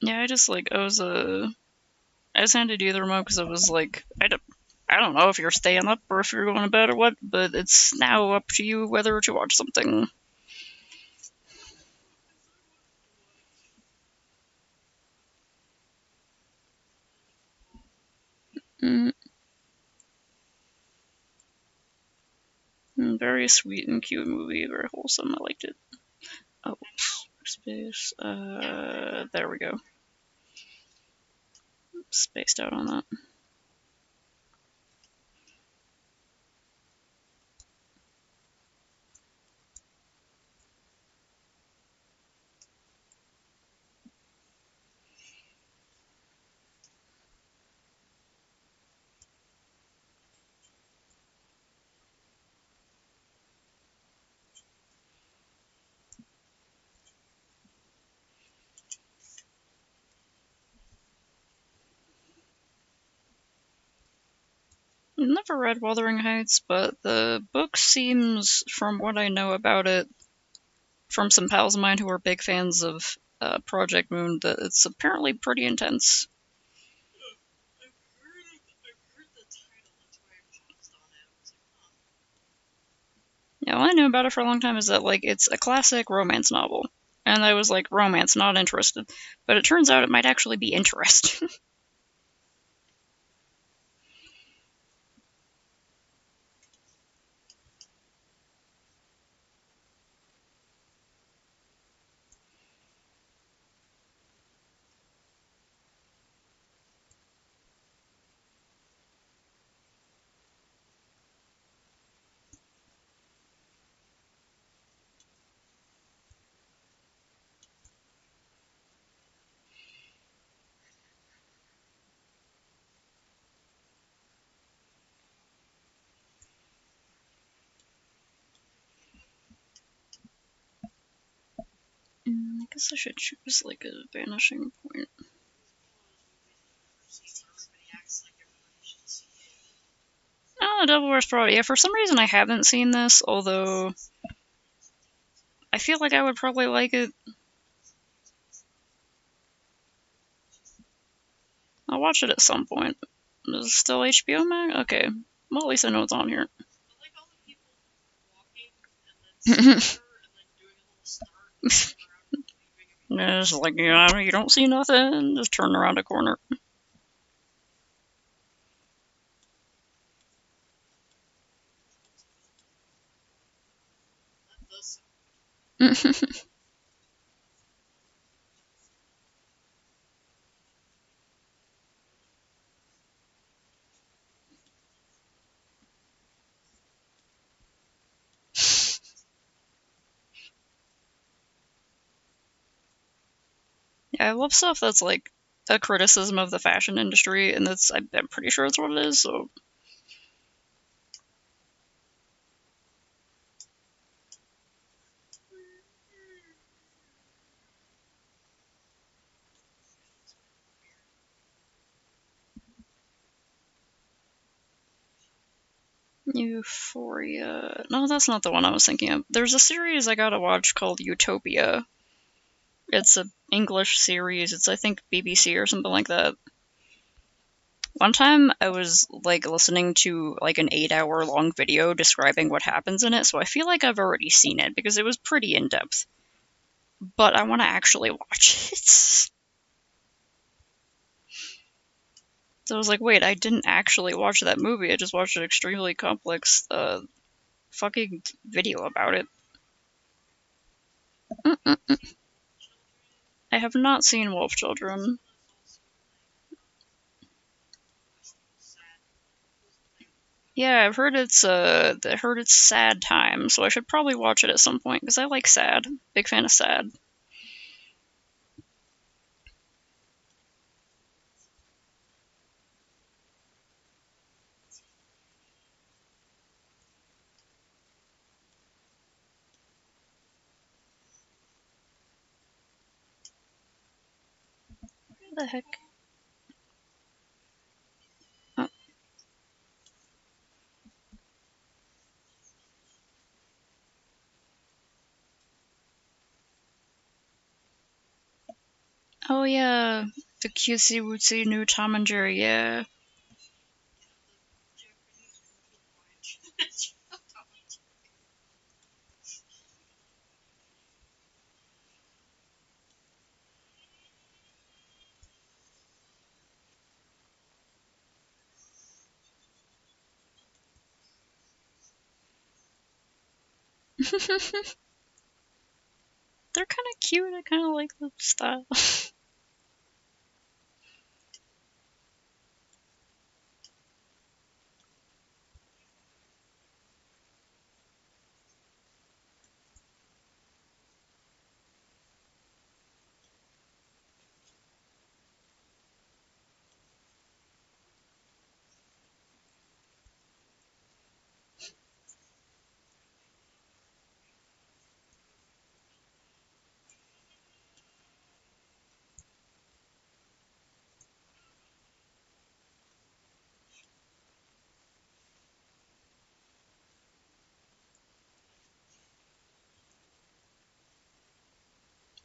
Yeah, I just like I just had to do the remote because I was like I don't know if you're staying up or if you're going to bed or what, but it's now up to you whether to watch something. Mm, very sweet and cute movie, very wholesome. I liked it. Oh, space. There we go. Spaced out on that. I've never read Wuthering Heights, but the book seems, from what I know about it, from some pals of mine who are big fans of Project Moon, that it's apparently pretty intense. Yeah, all I knew about it for a long time is that like it's a classic romance novel, and I was like, romance, not interested. But it turns out it might actually be interesting. I guess I should choose like a vanishing point. Oh, Devil Wears Prada. Yeah, for some reason I haven't seen this, although I feel like I would probably like it. I'll watch it at some point. Is it still HBO Max? Okay. Well, at least I know it's on here. It's like, yeah, you don't see nothing, just turn around a corner. Yeah, I love stuff that's like a criticism of the fashion industry, and I'm pretty sure that's what it is. So Euphoria. No, that's not the one I was thinking of. There's a series I gotta watch called Utopia. It's a English series. It's I think BBC or something like that. One time I was like listening to like an 8 hour long video describing what happens in it, so I feel like I've already seen it because it was pretty in depth. But I want to actually watch it. So I was like, wait, I didn't actually watch that movie. I just watched an extremely complex fucking video about it. Mm-mm. I have not seen Wolf Children. Yeah, I heard it's sad time, so I should probably watch it at some point because I like sad. Big fan of sad. What the heck? Oh, Oh yeah, the cutesy wootsy new Tom and Jerry, yeah. They're kind of cute, I kind of like the style.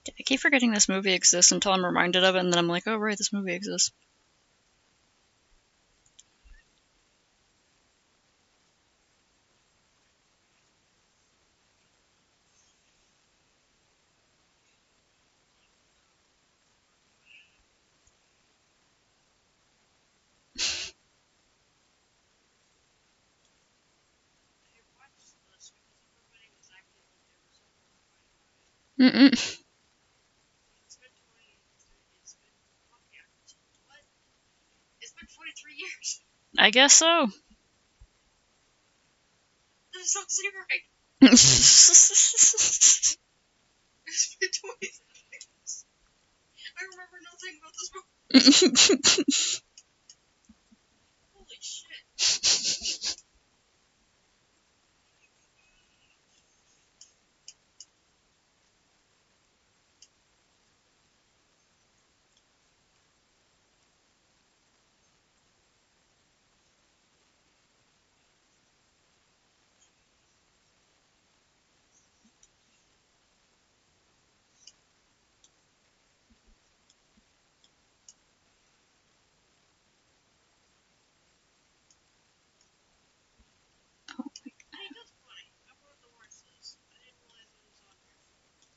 I keep forgetting this movie exists until I'm reminded of it, and then I'm like, oh right, this movie exists. Mm-mm. I guess so.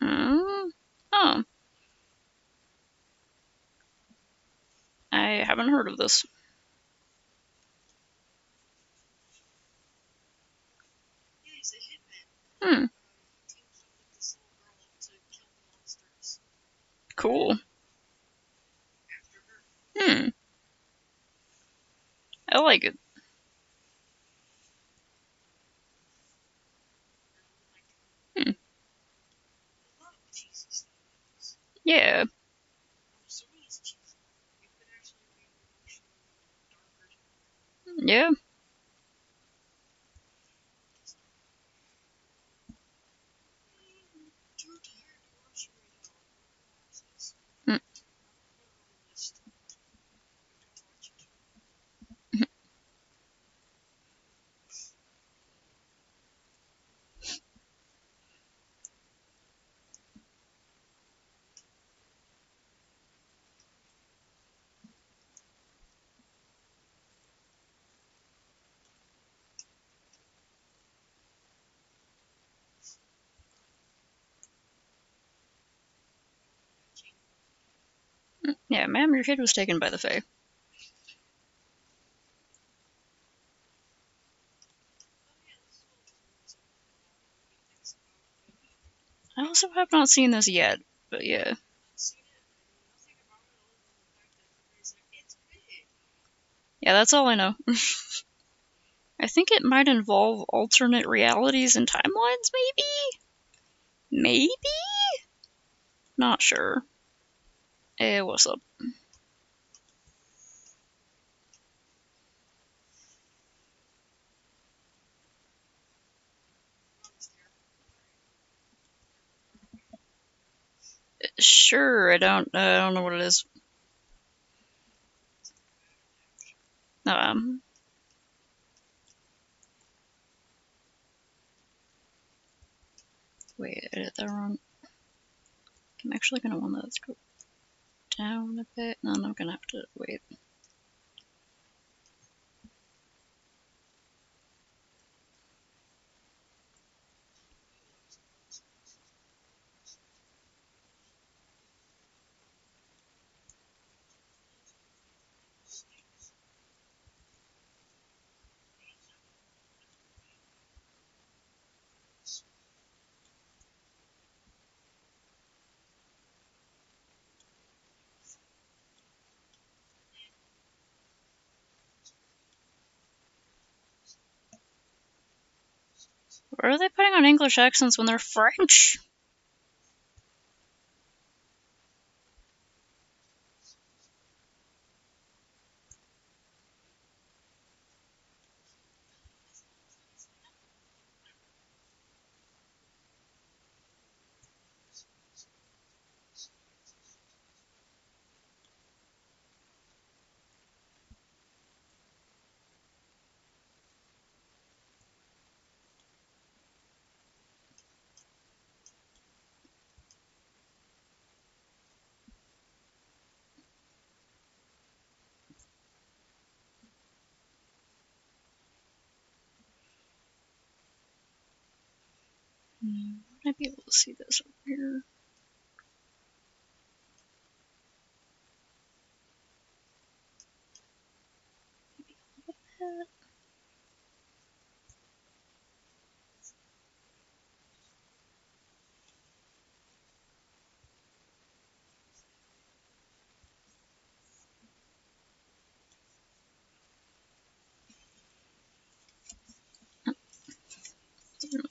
Mm. Oh, I haven't heard of this. Hmm. Cool. Hmm. I like it. Hmm. Yeah. Yeah. Hmm. Yeah, ma'am, your kid was taken by the Fae. I also have not seen this yet, but yeah. Yeah, that's all I know. I think it might involve alternate realities and timelines, maybe? Maybe? Not sure. Hey, what's up? Sure, I don't know what it is. Um, Wait, I did that wrong. I'm actually gonna want that down a bit, and then I'm gonna have to wait. Why are they putting on English accents when they're French? Would I be able to see this over here?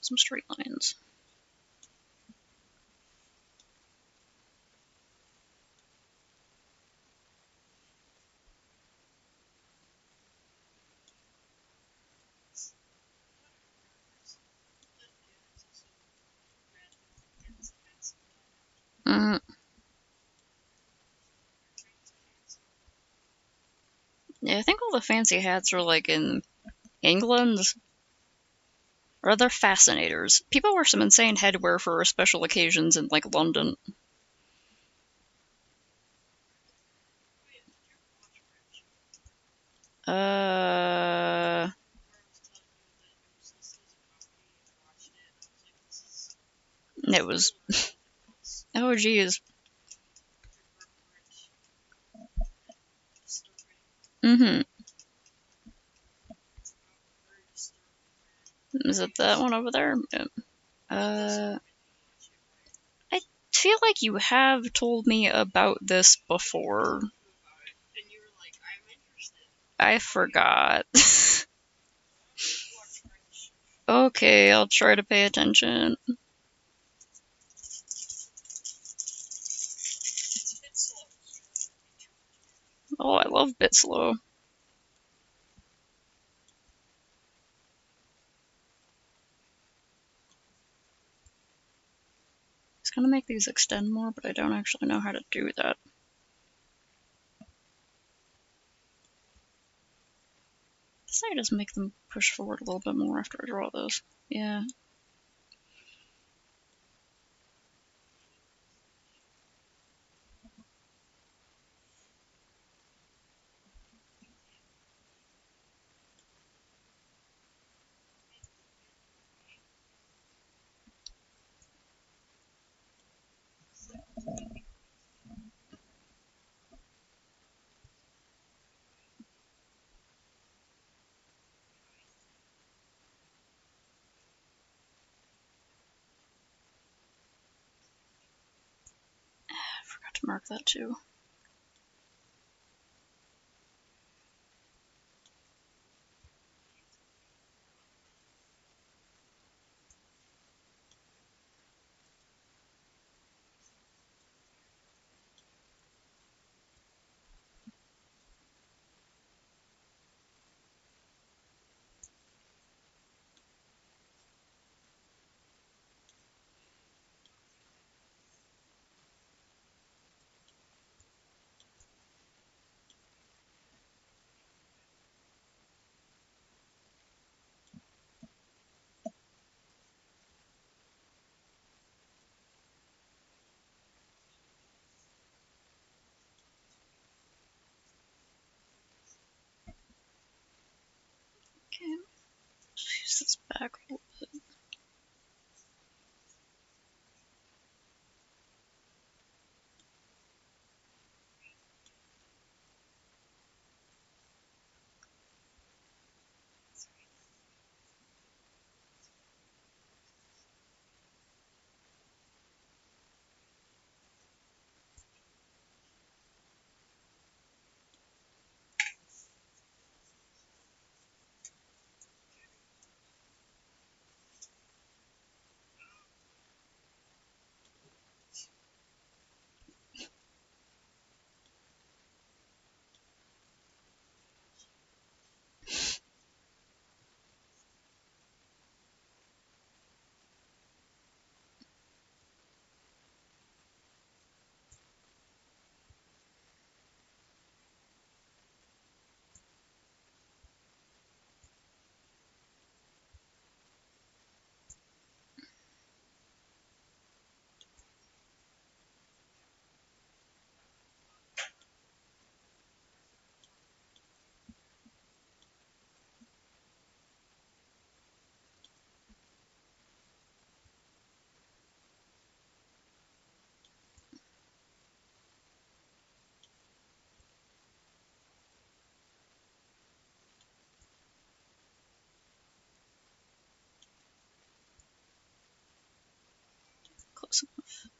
Some straight lines. Mm, yeah, I think all the fancy hats are like in England. Or they're fascinators. People wear some insane headwear for special occasions in like London. Uh, it was. Oh, geez. Mm-hmm. Is it that one over there? Yeah. Uh, I feel like you have told me about this before. I forgot. Okay, I'll try to pay attention. Oh, I love Bitslow. It's gonna make these extend more, but I don't actually know how to do that. I guess I just make them push forward a little bit more after I draw those. Yeah. I forgot to mark that too. Okay, let's use this back a little bit. Close enough.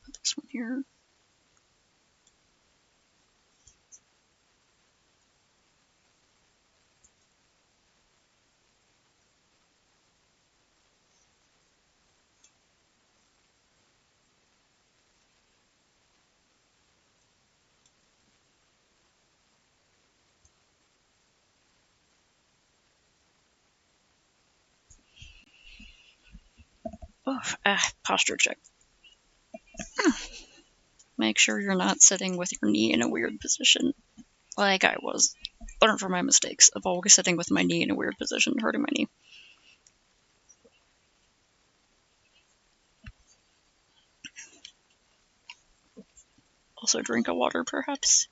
Put this one here. Oh, posture check. Make sure you're not sitting with your knee in a weird position, like I was. Learn from my mistakes of always sitting with my knee in a weird position, hurting my knee. Also, drink a water, perhaps.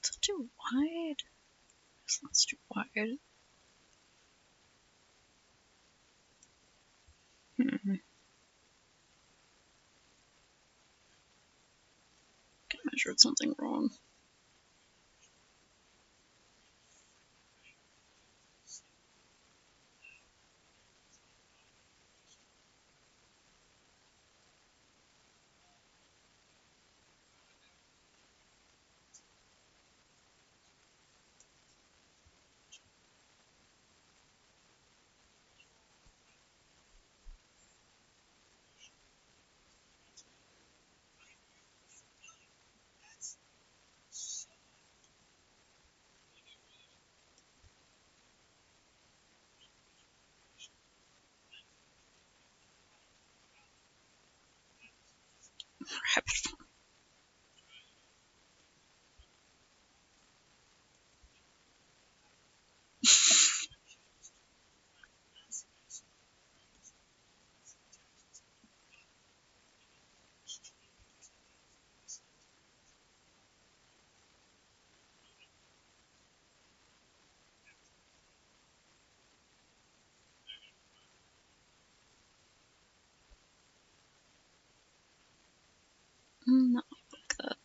Is it too wide? That's too wide. I measured something wrong. Rapid fire. Not like that.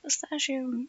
Pistachio.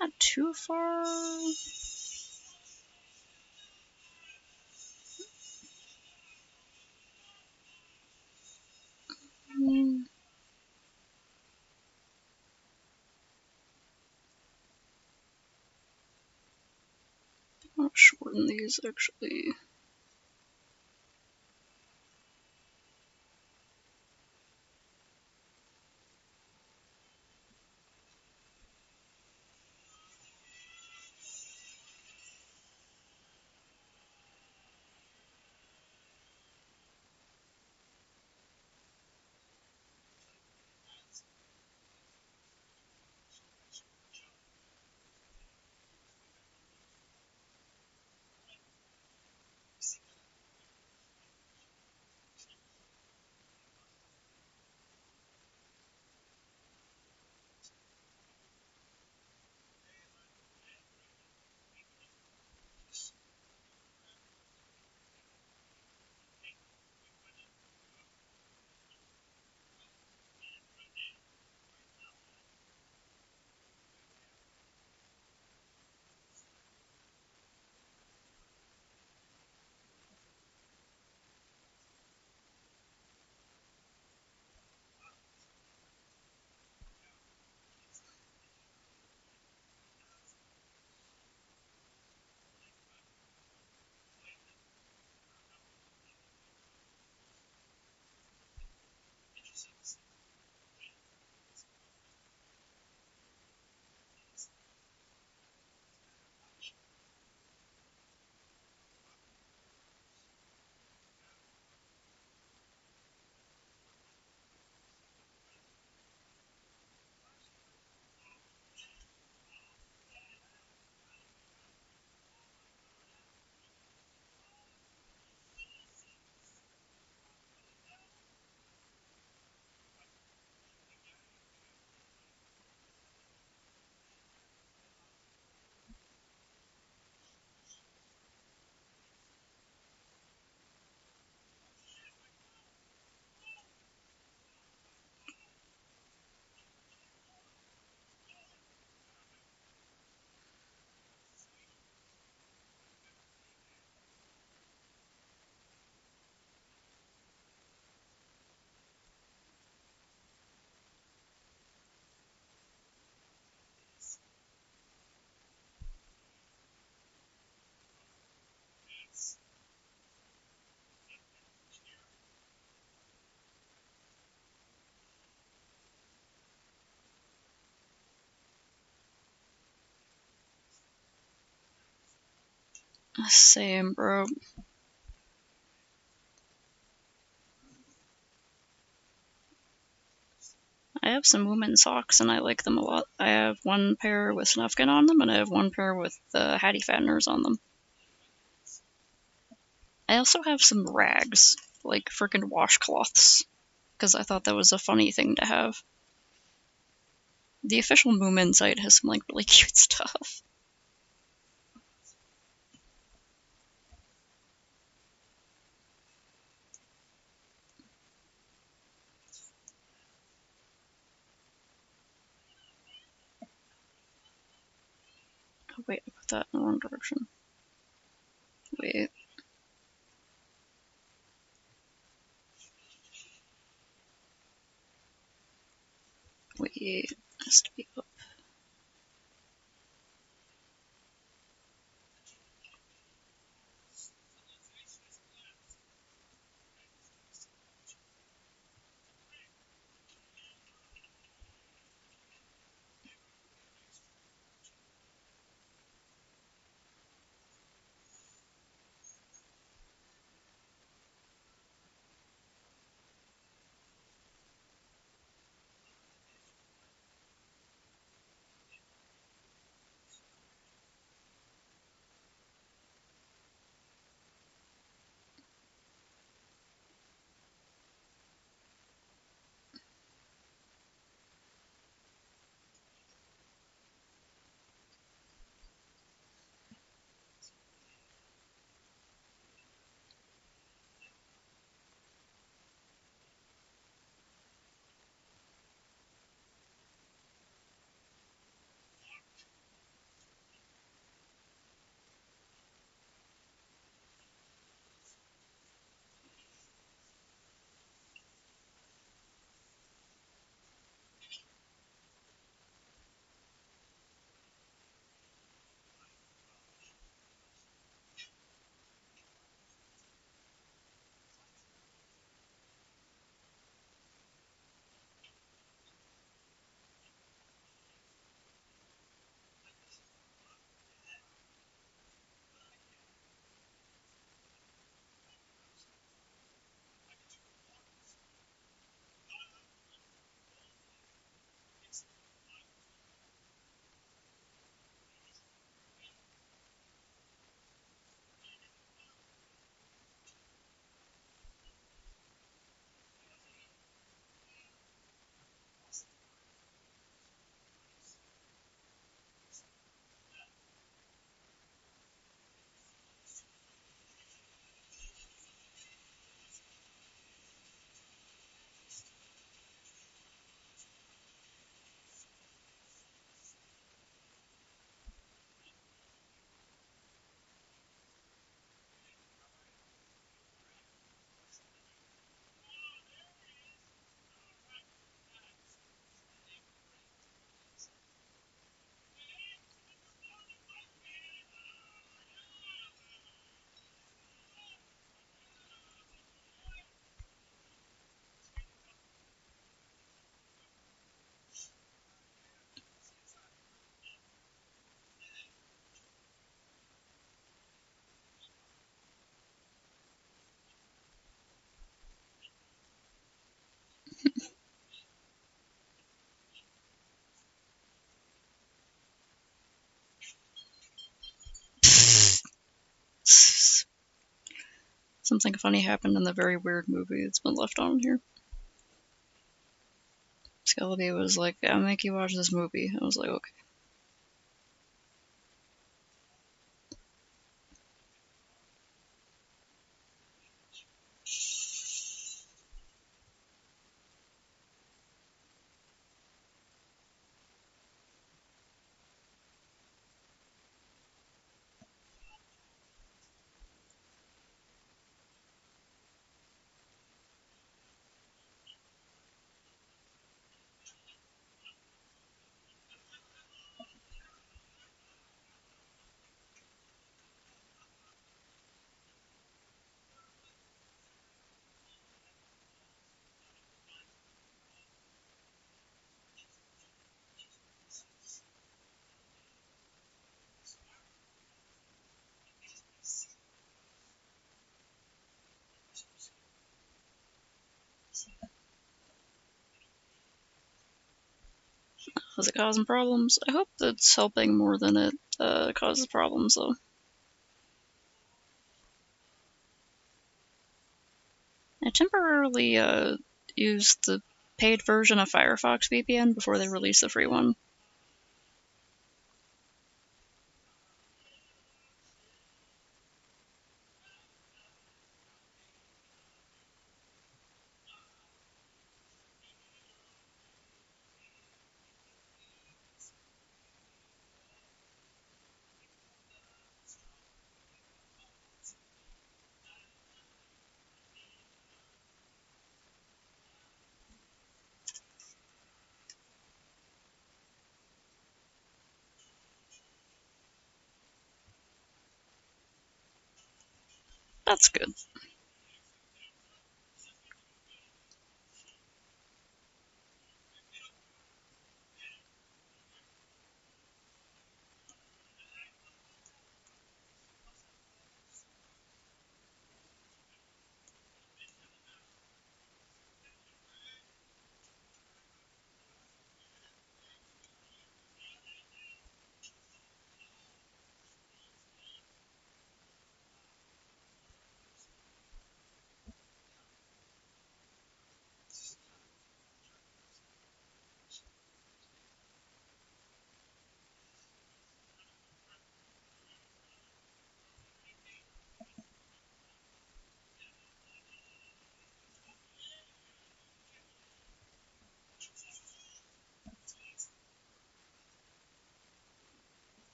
Not too far. I'll shorten these actually. Same, bro. I have some women's socks and I like them a lot. I have one pair with Snufkin on them and I have one pair with Hattie Fatteners on them. I also have some rags, like frickin' washcloths, because I thought that was a funny thing to have. The official Moomin site has some like really cute stuff. Oh wait, I put that in the wrong direction. Wait. Wait, it has to be up. Something funny happened in the very weird movie that's been left on here. Skellaby was like, I'll make you watch this movie. I was like, okay. Was it causing problems? I hope that's helping more than it causes problems, though. I temporarily used the paid version of Firefox VPN before they released the free one. That's good.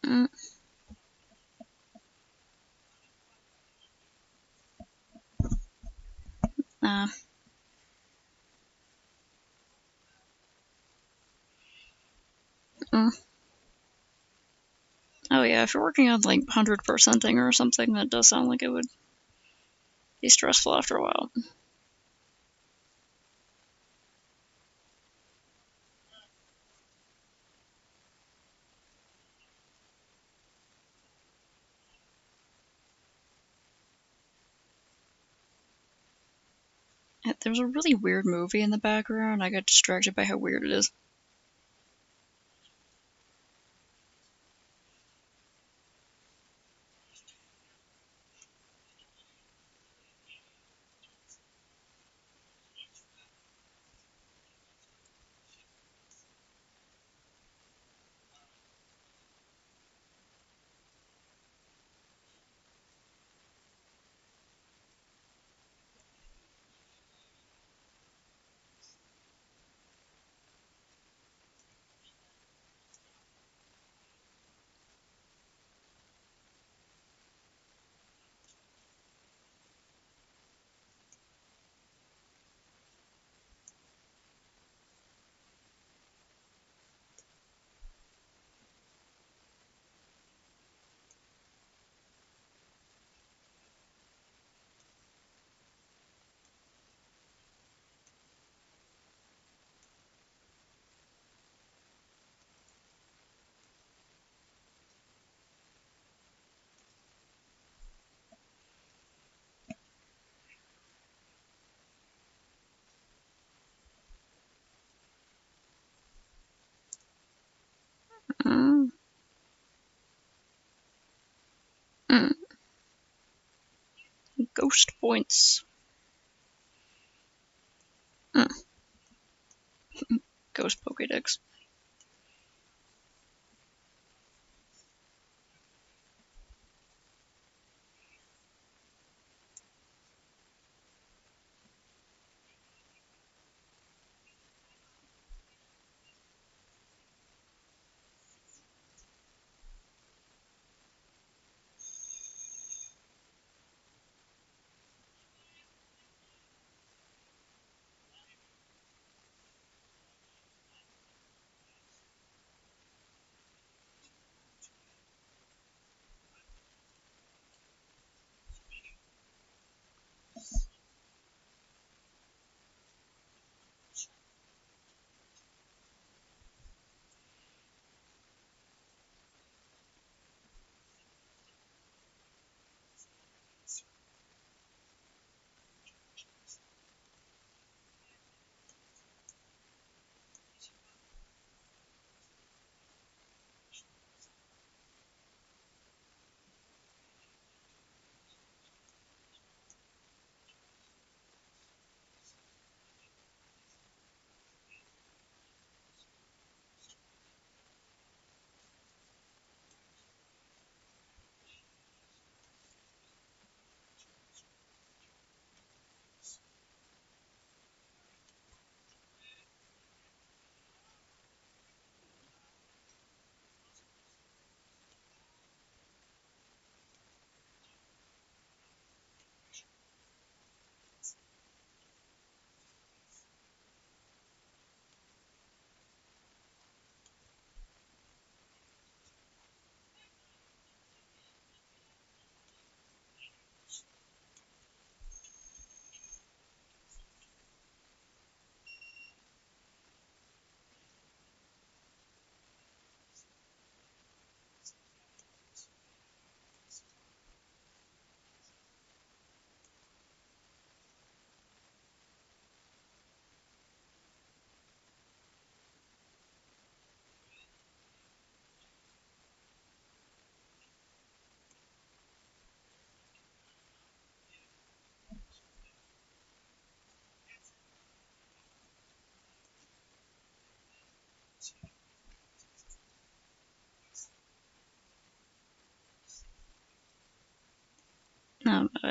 Mm, nah. Mm. Oh yeah, if you're working on like 100%ing or something, that does sound like it would be stressful after a while. There's a really weird movie in the background. I got distracted by how weird it is. Mm. Mm. Ghost points. Mm. Ghost Pokédex.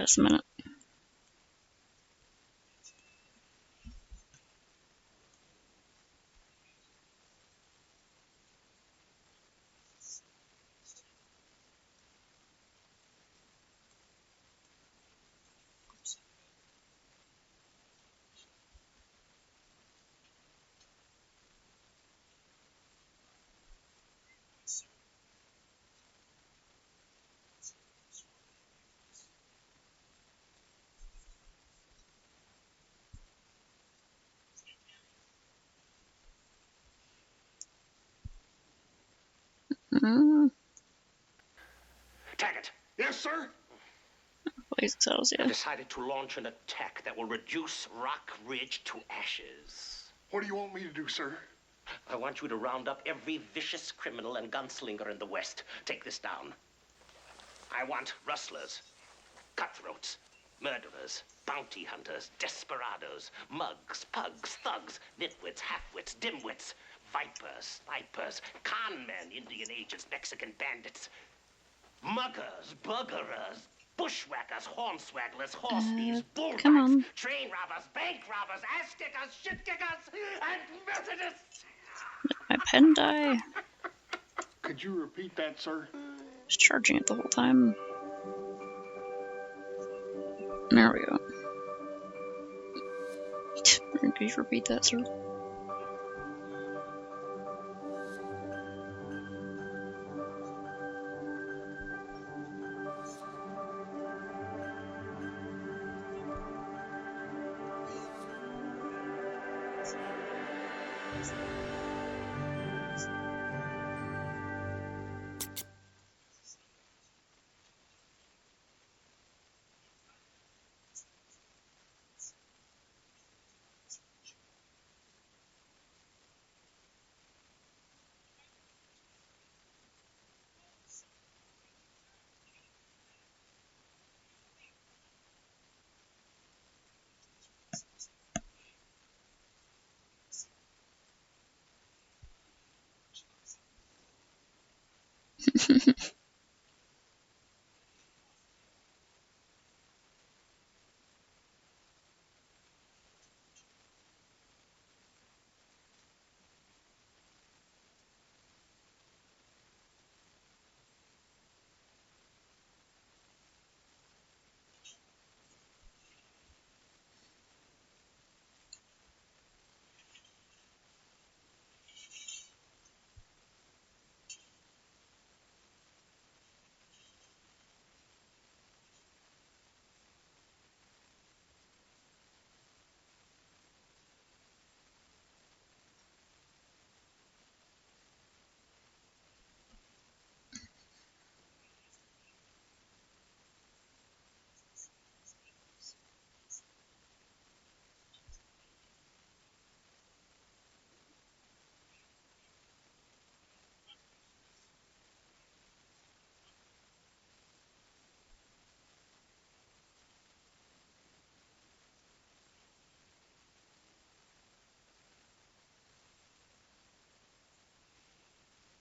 Just a minute. Mm. Taggart. Yes, sir? Blaze cells, I yeah. decided to launch an attack that will reduce Rock Ridge to ashes. What do you want me to do, sir? I want you to round up every vicious criminal and gunslinger in the West. Take this down. I want rustlers, cutthroats, murderers, bounty hunters, desperados, mugs, pugs, thugs, nitwits, halfwits, dimwits, vipers, snipers, con men, Indian agents, Mexican bandits, muggers, buggerers, bushwhackers, hornswagglers, horse thieves, bull Come types, on. train robbers, bank robbers, ass kickers, shit kickers, and Methodists. My pen die. Could you repeat that, sir? Just charging it the whole time. There we go. Could you repeat that, sir?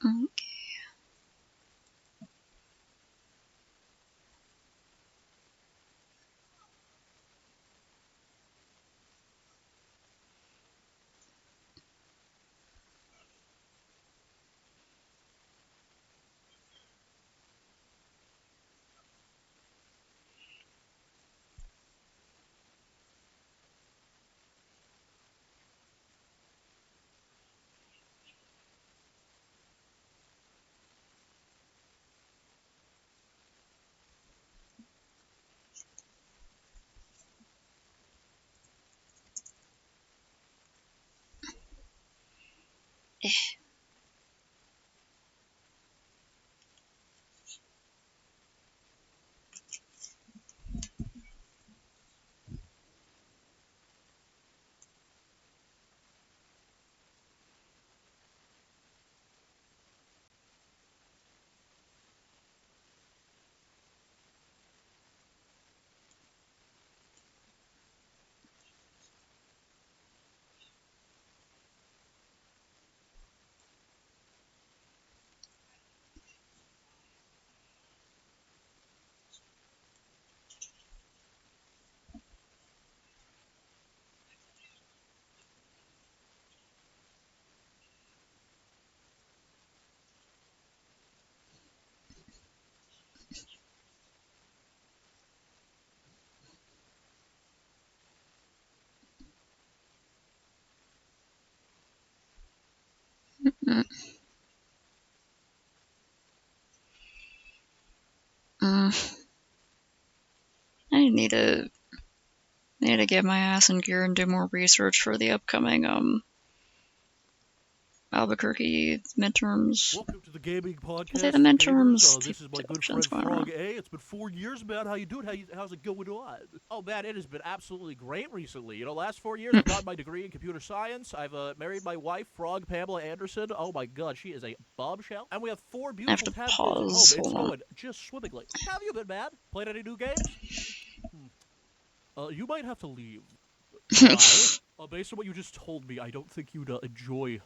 Mm. Mm. Mm. I need to get my ass in gear and do more research for the upcoming Albuquerque midterms. Welcome to the gaming podcast. Are they the for midterms? gamers. This is my good Elections friend going Frog on. A. It's been 4 years, man. How you doing? How's it going on? Oh man, it has been absolutely great recently. Last 4 years I've gotten my degree in computer science. I've married my wife, Frog Pamela Anderson. Oh my God, she is a bombshell. And we have 4 I have beautiful to tadpoles at pause. home. It's Hold on. going just swimmingly. How have you been, man? Played any new games? You might have to leave. Why? Based on what you just told me, I don't think you'd enjoy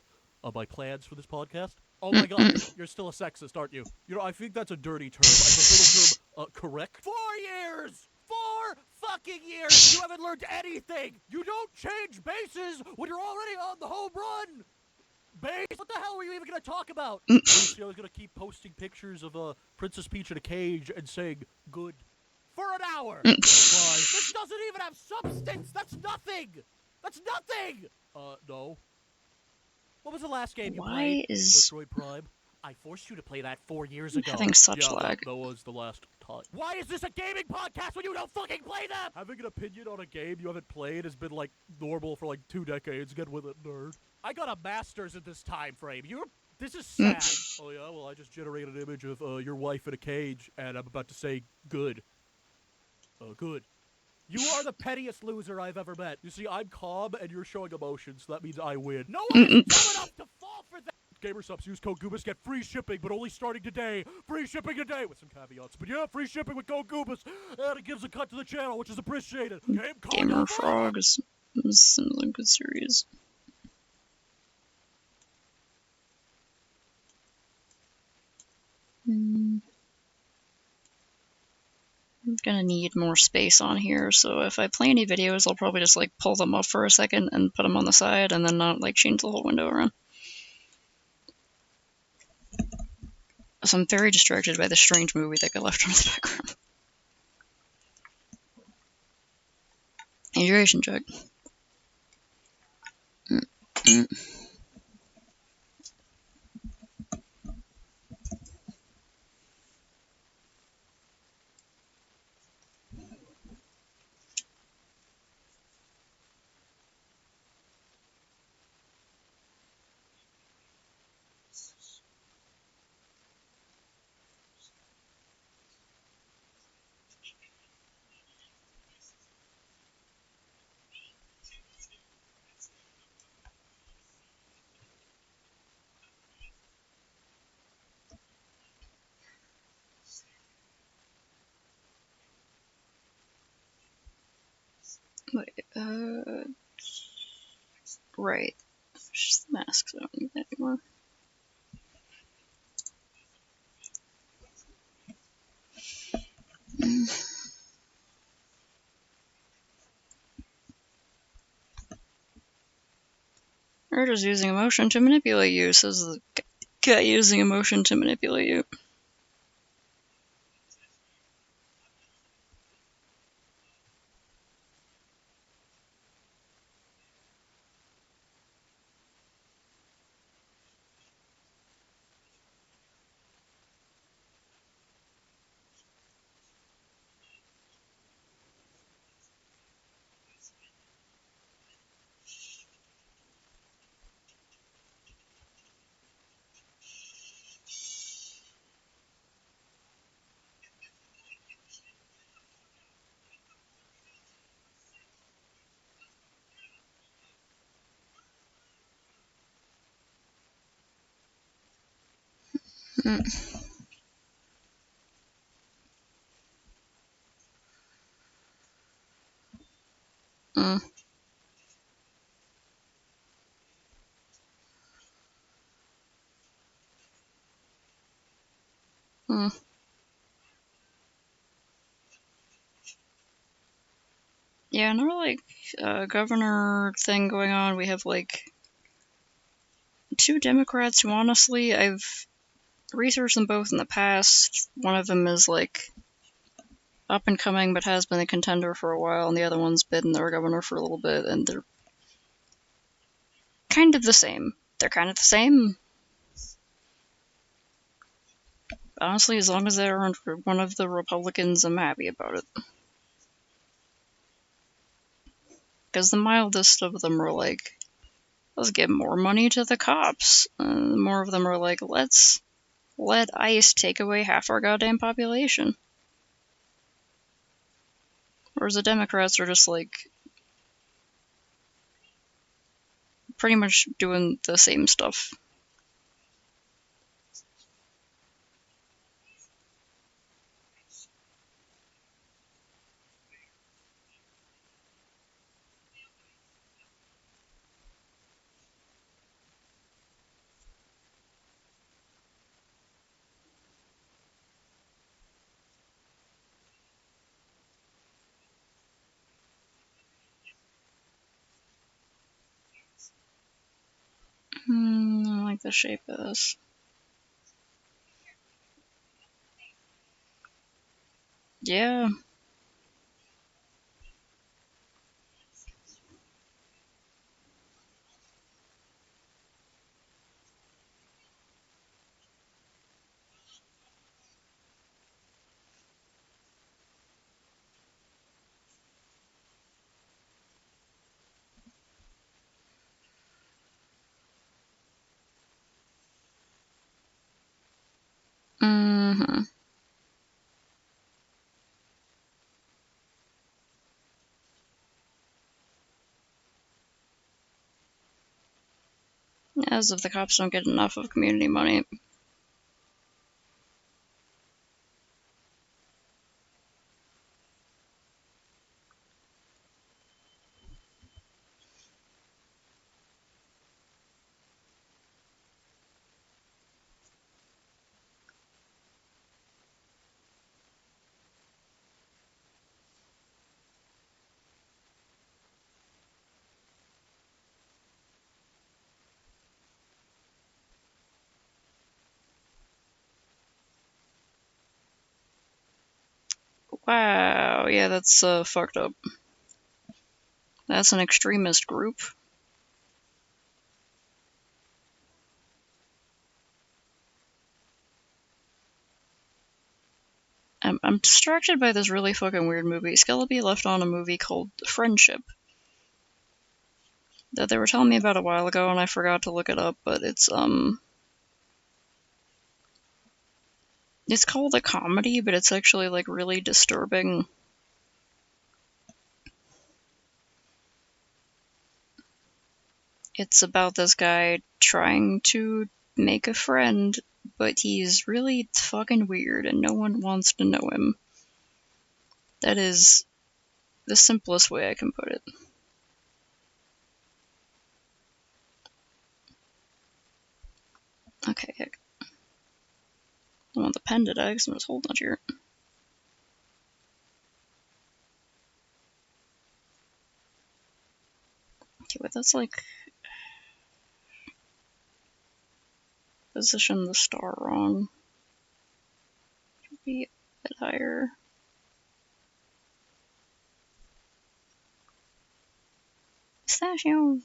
my plans for this podcast. Oh my God, you're still a sexist, aren't you? I think that's a dirty term. I prefer the term correct. 4 years! 4 fucking years! You haven't learned anything! You don't change bases when you're already on the home run! Base? What the hell were you even gonna talk about? You see, I was gonna keep posting pictures of Princess Peach in a cage and saying good for an hour. This doesn't even have substance. That's nothing. That's nothing. No. What was the last game you played? Why is Metroid Prime. I forced you to play that 4 years ago. having such yeah, lag? that was the last time. Why is this a gaming podcast when you don't fucking play them? Having an opinion on a game you haven't played has been like normal for like 2 decades. Get with it, nerd. I got a master's in this time frame. This is sad. Oh yeah, well I just generated an image of your wife in a cage, and I'm about to say good. Good. You are the pettiest loser I've ever met. You see, I'm calm and you're showing emotion, so that means I win. No one is dumb enough to fall for that! GamerSupps, use code Goobus, get free shipping, but only starting today. Free shipping today, with some caveats. But yeah, free shipping with code Goobus, and it gives a cut to the channel, which is appreciated. Gamer Frog is a good series. gonna need more space on here, so if I play any videos, I'll probably just like pull them up for a second and put them on the side, and then not like change the whole window around. So I'm very distracted by the strange movie that got left on in the background. Hydration check. Wait, right. Just the masks, I don't need that anymore. Or just using emotion to manipulate you, says the guy using emotion to manipulate you. Mm. Mm. Mm. Yeah, another like governor thing going on. We have like two Democrats who honestly I've researched them both in the past. One of them is like up and coming but has been a contender for a while, and the other one's been their governor for a little bit, and they're kind of the same. They're kind of the same. Honestly, as long as they aren't one of the Republicans, I'm happy about it. Because the mildest of them are like, let's give more money to the cops. More of them are like, let's let ICE take away half our goddamn population. Whereas the Democrats are just like, pretty much doing the same stuff. I like the shape of this. Yeah. Mm-hmm. As if the cops don't get enough of community money. Wow, yeah, that's fucked up. That's an extremist group. I'm distracted by this really fucking weird movie. Skeleby left on a movie called Friendship that they were telling me about a while ago, and I forgot to look it up. But it's called a comedy, but it's actually like really disturbing. It's about this guy trying to make a friend, but he's really fucking weird, and no one wants to know him. That is the simplest way I can put it. Okay, I don't want the pen to die because I'm just holding it here. Okay, wait, that's like position the star wrong. Should be a bit higher. Pistachio.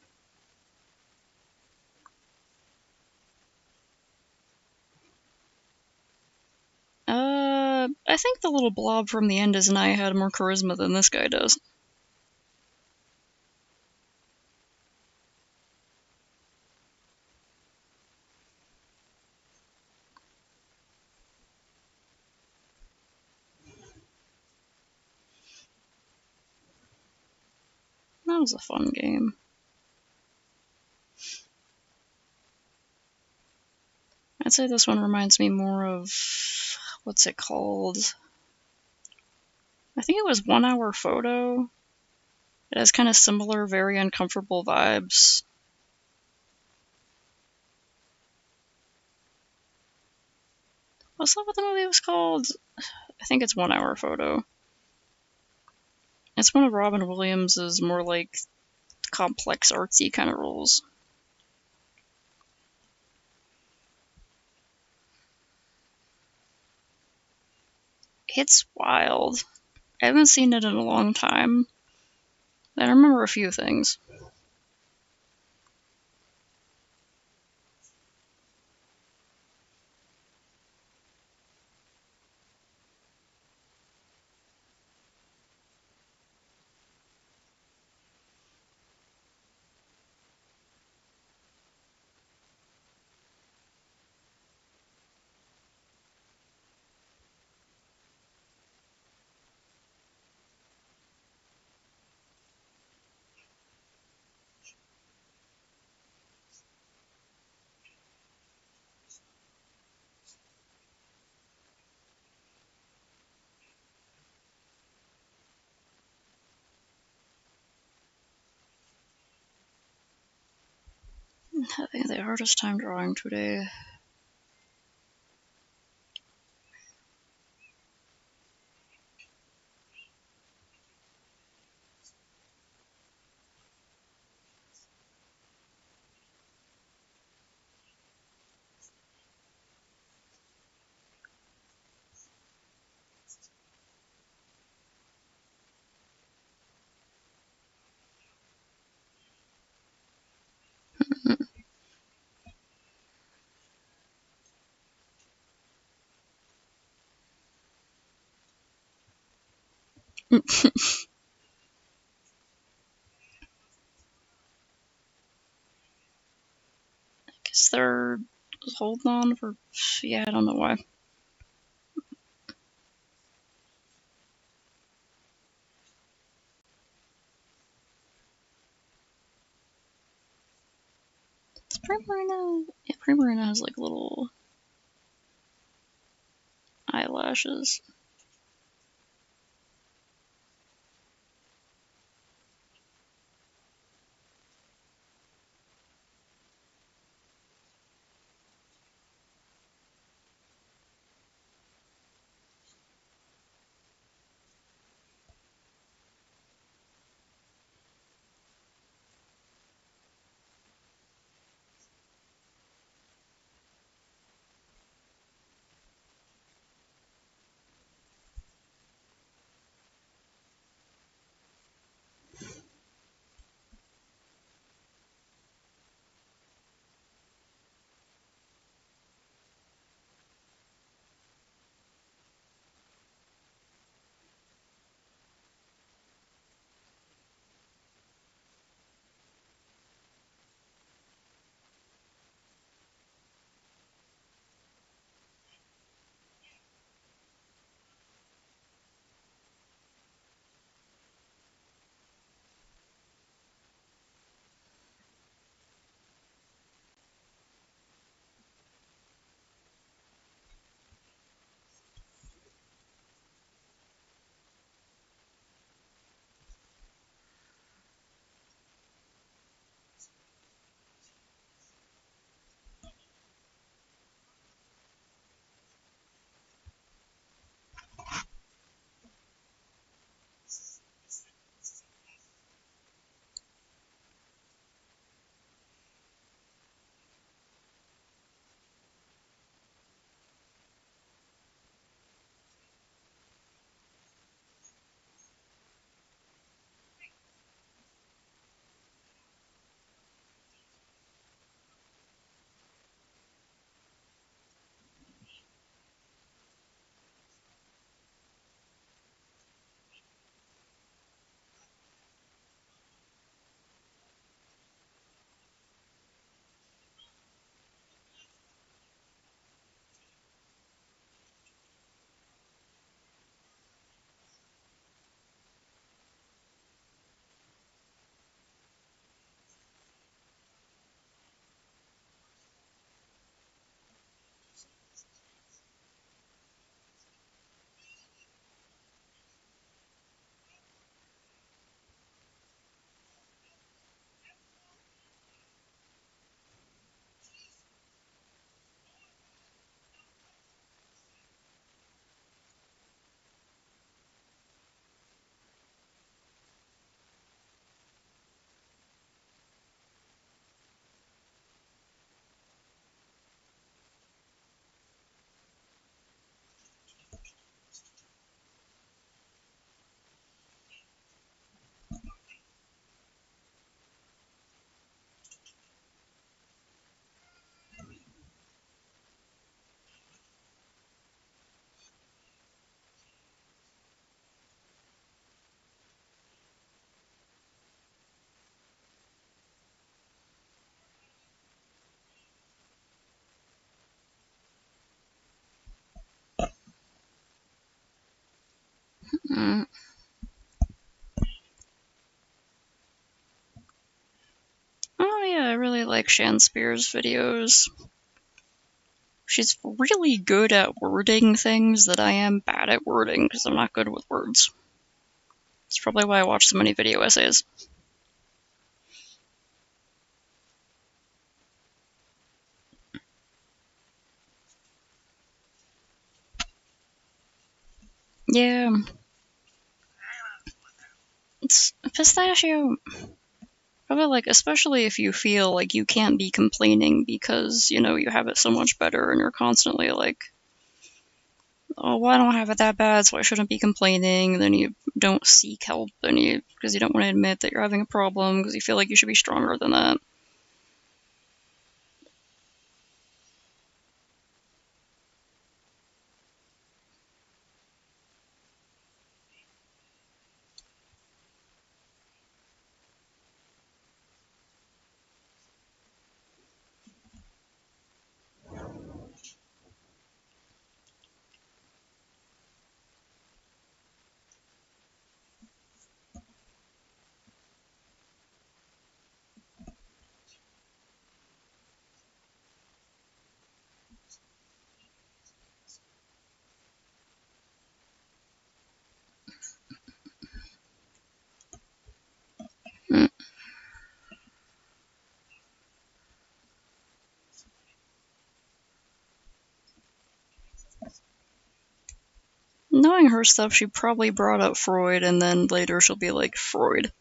I think the little blob from the end is an eye had more charisma than this guy does. That was a fun game. I'd say this one reminds me more of, what's it called? I think it was 1 Hour Photo. It has kind of similar, very uncomfortable vibes. What's that what the movie was called? I think it's 1 Hour Photo. It's one of Robin Williams' more like complex, artsy kind of roles. It's wild. I haven't seen it in a long time. I remember a few things. Having the hardest time drawing today. I guess they're holding on for. Yeah, I don't know why. It's Primarina. Yeah, Primarina has like little eyelashes. like Shan Spears' videos. She's really good at wording things that I am bad at wording because I'm not good with words. That's probably why I watch so many video essays. Yeah. It's a pistachio. Probably like, especially if you feel like you can't be complaining because, you know, you have it so much better and you're constantly like, oh, well, I don't have it that bad, so I shouldn't be complaining. Then you don't seek help because you don't want to admit that you're having a problem because you feel like you should be stronger than that. Mm. Knowing her stuff, she probably brought up Freud, and then later she'll be like, Freud.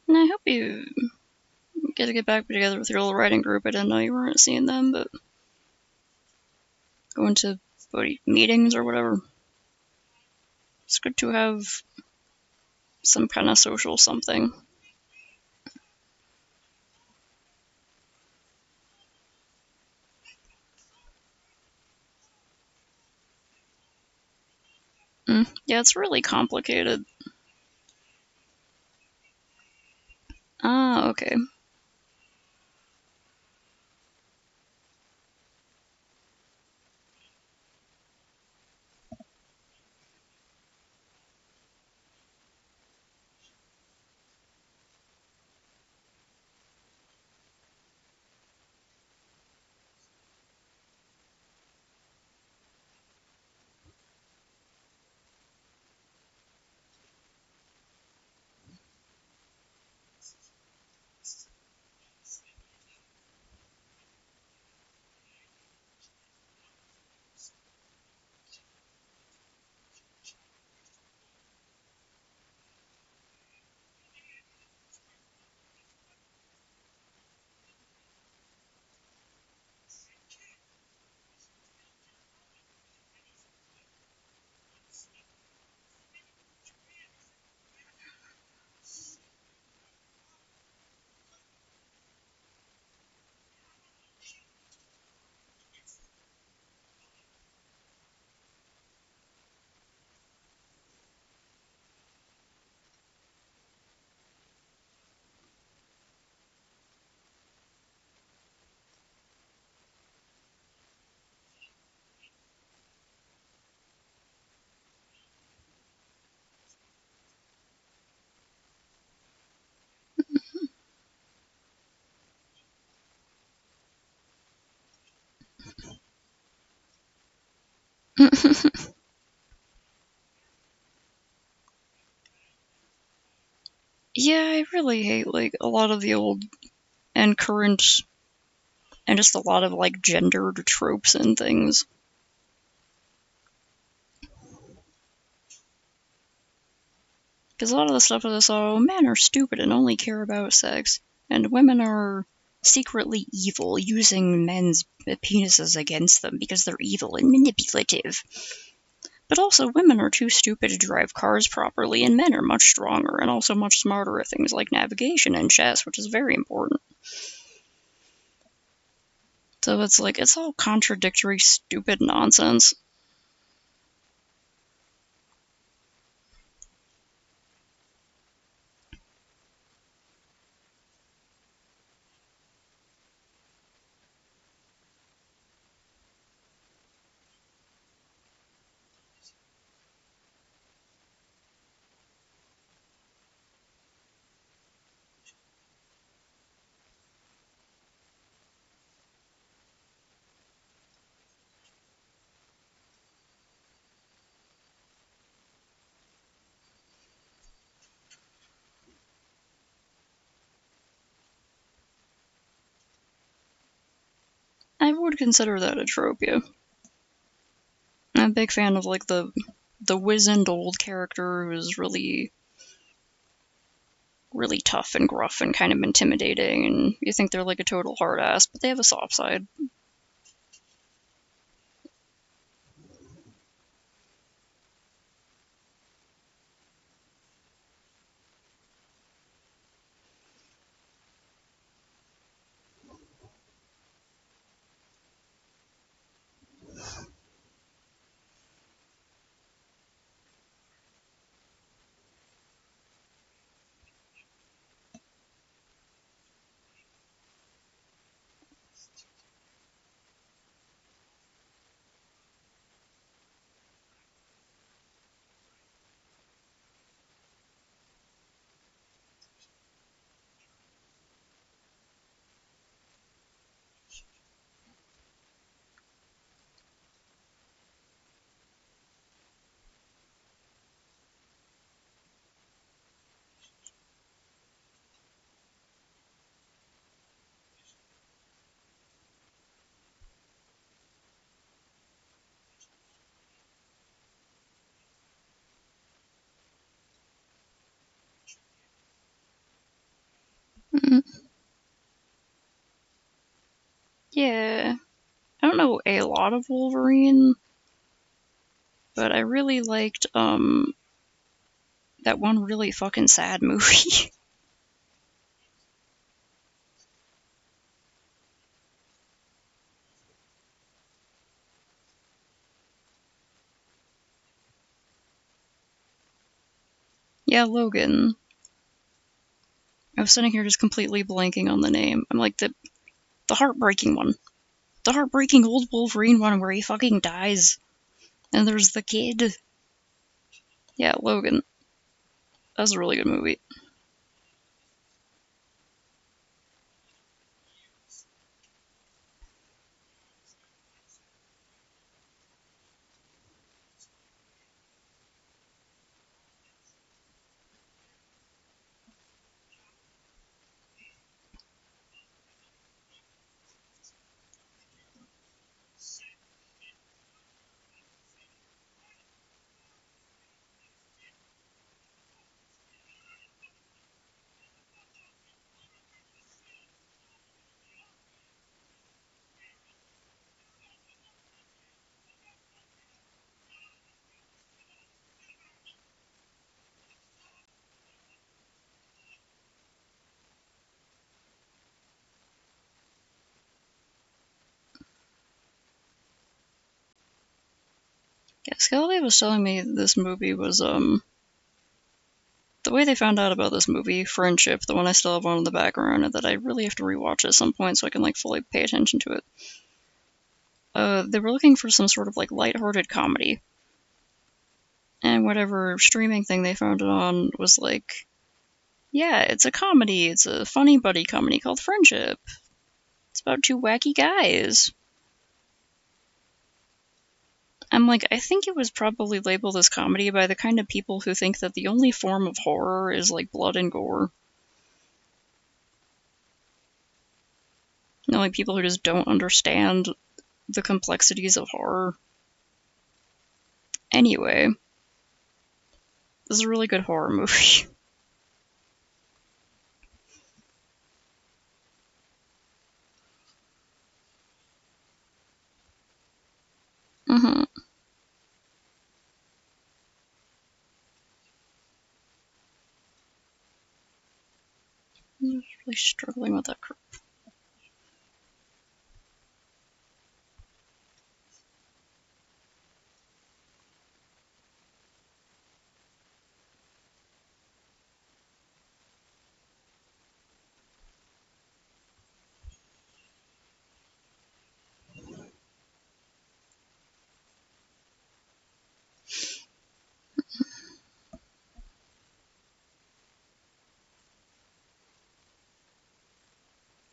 And I hope you get to get back together with your little writing group. I didn't know you weren't seeing them, but going to meetings or whatever. It's good to have some kind of social something. Yeah, it's really complicated. Ah, okay. Yeah, I really hate, like, a lot of the old and current, and just a lot of, like, gendered tropes and things. Because a lot of the stuff is, oh, men are stupid and only care about sex, and women are secretly evil, using men's penises against them because they're evil and manipulative. But also, women are too stupid to drive cars properly, and men are much stronger and also much smarter at things like navigation and chess, which is very important. So it's like, it's all contradictory, stupid nonsense. I would consider that a trope, yeah. I'm a big fan of, like, the wizened old character who's really tough and gruff and kind of intimidating, and you think they're like a total hard ass, but they have a soft side. Mm, yeah. I don't know a lot of Wolverine, but I really liked that one really fucking sad movie. Yeah, Logan. I was sitting here just completely blanking on the name. I'm like, the heartbreaking one. The heartbreaking old Wolverine one where he fucking dies. And there's the kid. Yeah, Logan. That was a really good movie. Yeah, Skelly was telling me this movie was, the way they found out about this movie, Friendship, the one I still have on in the background, and that I really have to rewatch at some point so I can, like, fully pay attention to it. They were looking for some sort of, like, lighthearted comedy. And whatever streaming thing they found it on was like, yeah, it's a comedy. It's a funny buddy comedy called Friendship. It's about two wacky guys. I'm like, I think it was probably labeled as comedy by the kind of people who think that the only form of horror is like blood and gore. You know, like people who just don't understand the complexities of horror. Anyway, this is a really good horror movie. Mm-hmm. I'm really struggling with that.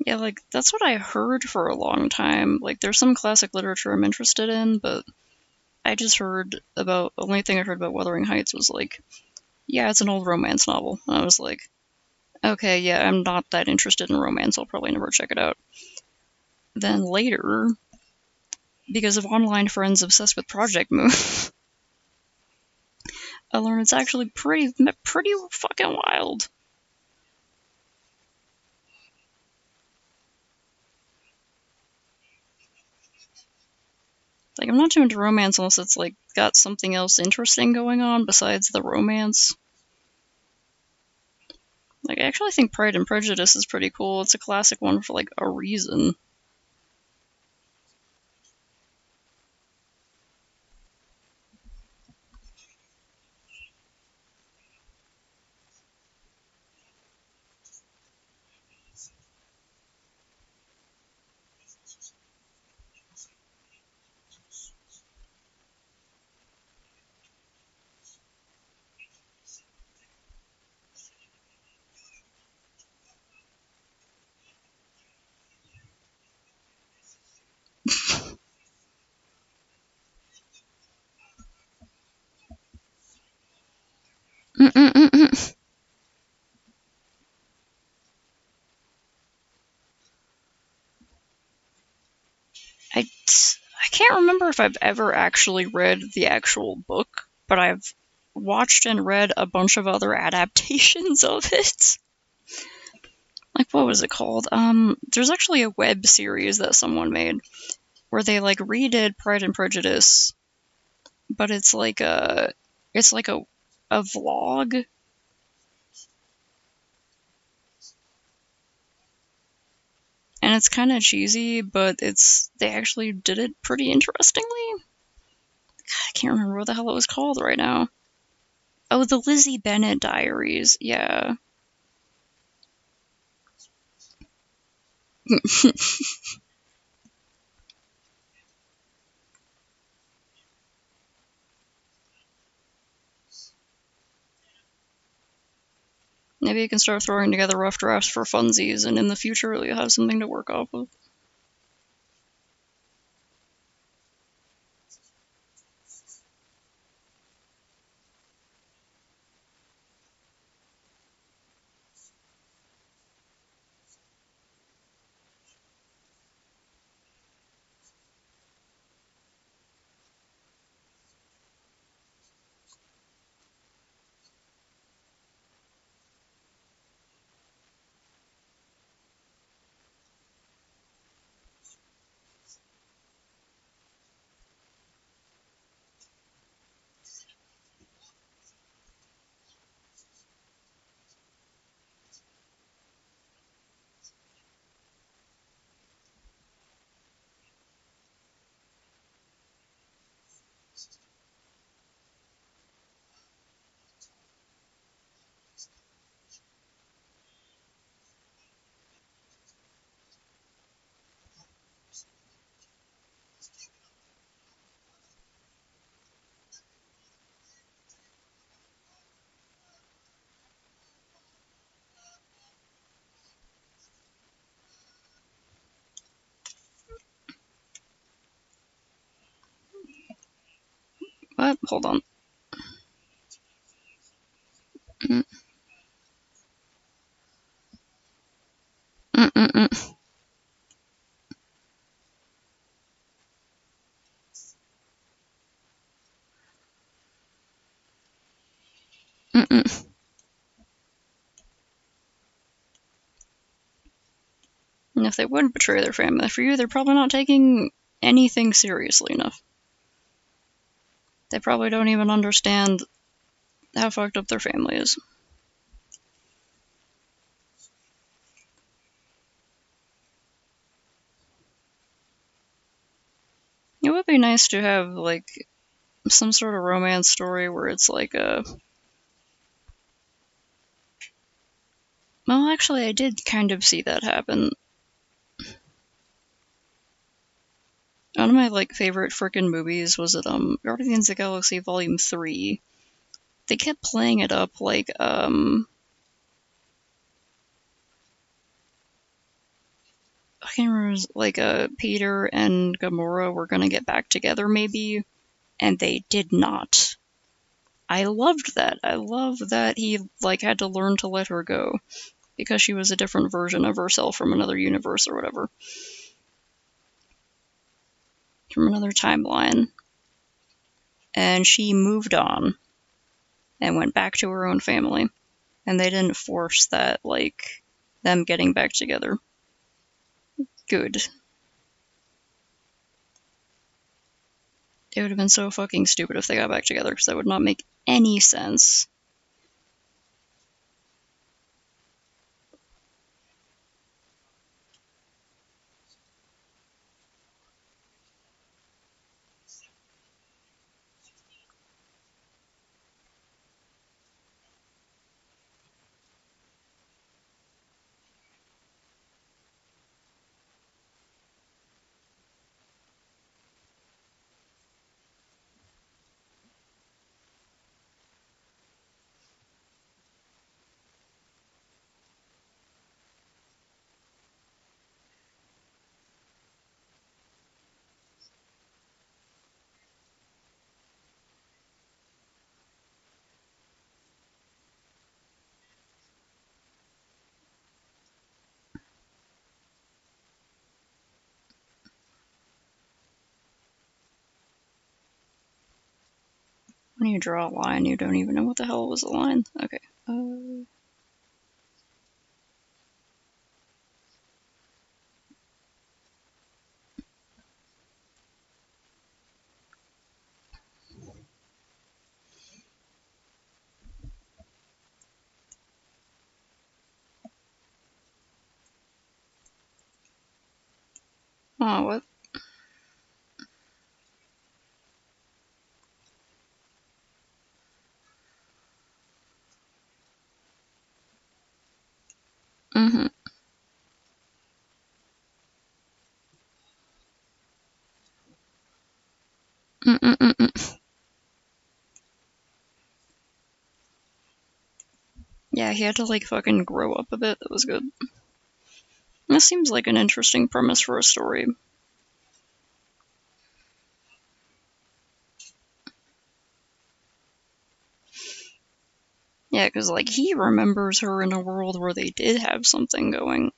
Yeah, like, that's what I heard for a long time. Like, there's some classic literature I'm interested in, but I just heard about, the only thing I heard about Wuthering Heights was like, yeah, it's an old romance novel. And I was like, okay, yeah, I'm not that interested in romance. I'll probably never check it out. Then later, because of online friends obsessed with Project Moon, I learned it's actually pretty fucking wild. Like, I'm not too into romance unless it's like got something else interesting going on besides the romance. Like, I actually think Pride and Prejudice is pretty cool. It's a classic one for like a reason. Mm-mm-mm-mm. I, I can't remember if I've ever actually read the actual book, but I've watched and read a bunch of other adaptations of it. Like, what was it called? There's actually a web series that someone made where they like redid Pride and Prejudice, but it's like a vlog. And it's kind of cheesy, but they actually did it pretty interestingly. I can't remember what the hell it was called right now. Oh, the Lizzie Bennet Diaries. Yeah. Maybe you can start throwing together rough drafts for funsies, and in the future you'll have something to work off of. What? Hold on. Mm. Mm-mm-mm. Mm-mm. And if they would betray their family for you, they're probably not taking anything seriously enough. They probably don't even understand how fucked up their family is. It would be nice to have, like, some sort of romance story where it's like a... Well, actually, I did kind of see that happen. One of my, like, favorite frickin' movies was Guardians of the Galaxy Volume 3. They kept playing it up like, I can't remember, like, Peter and Gamora were gonna get back together, maybe, and they did not. I loved that. I love that he, like, had to learn to let her go because she was a different version of herself from another universe or whatever. From another timeline. And she moved on and went back to her own family. And they didn't force that, like, them getting back together. Good. It would have been so fucking stupid if they got back together, because that would not make any sense. When you draw a line, you don't even know what the hell was the line. Okay. Oh, what? Mm-hmm. Mm-mm-mm-mm. Yeah, he had to, like, fucking grow up a bit. That was good. That seems like an interesting premise for a story. Yeah, because, like, he remembers her in a world where they did have something going.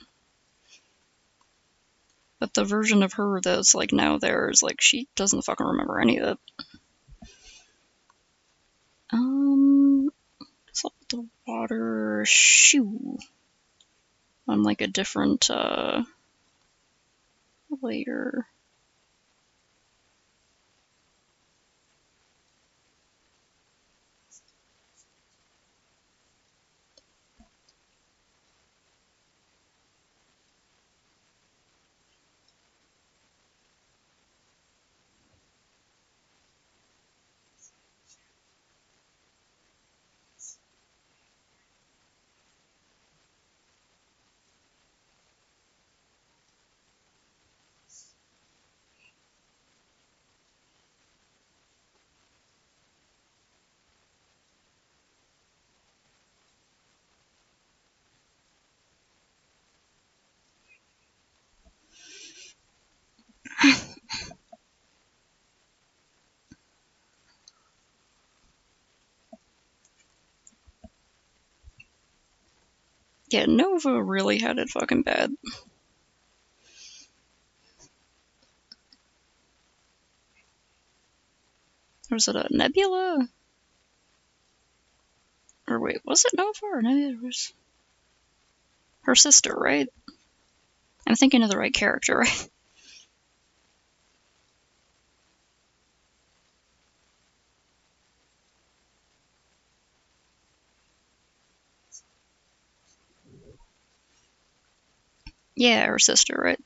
But the version of her that's, like, now there is, like, she doesn't fucking remember any of it. Salt the water shoe on, like, a different, layer. Yeah, Nova really had it fucking bad. Was it a Nebula? Or wait, was it Nova or Nebula? It was her sister, right? I'm thinking of the right character, right? Yeah, her sister, right?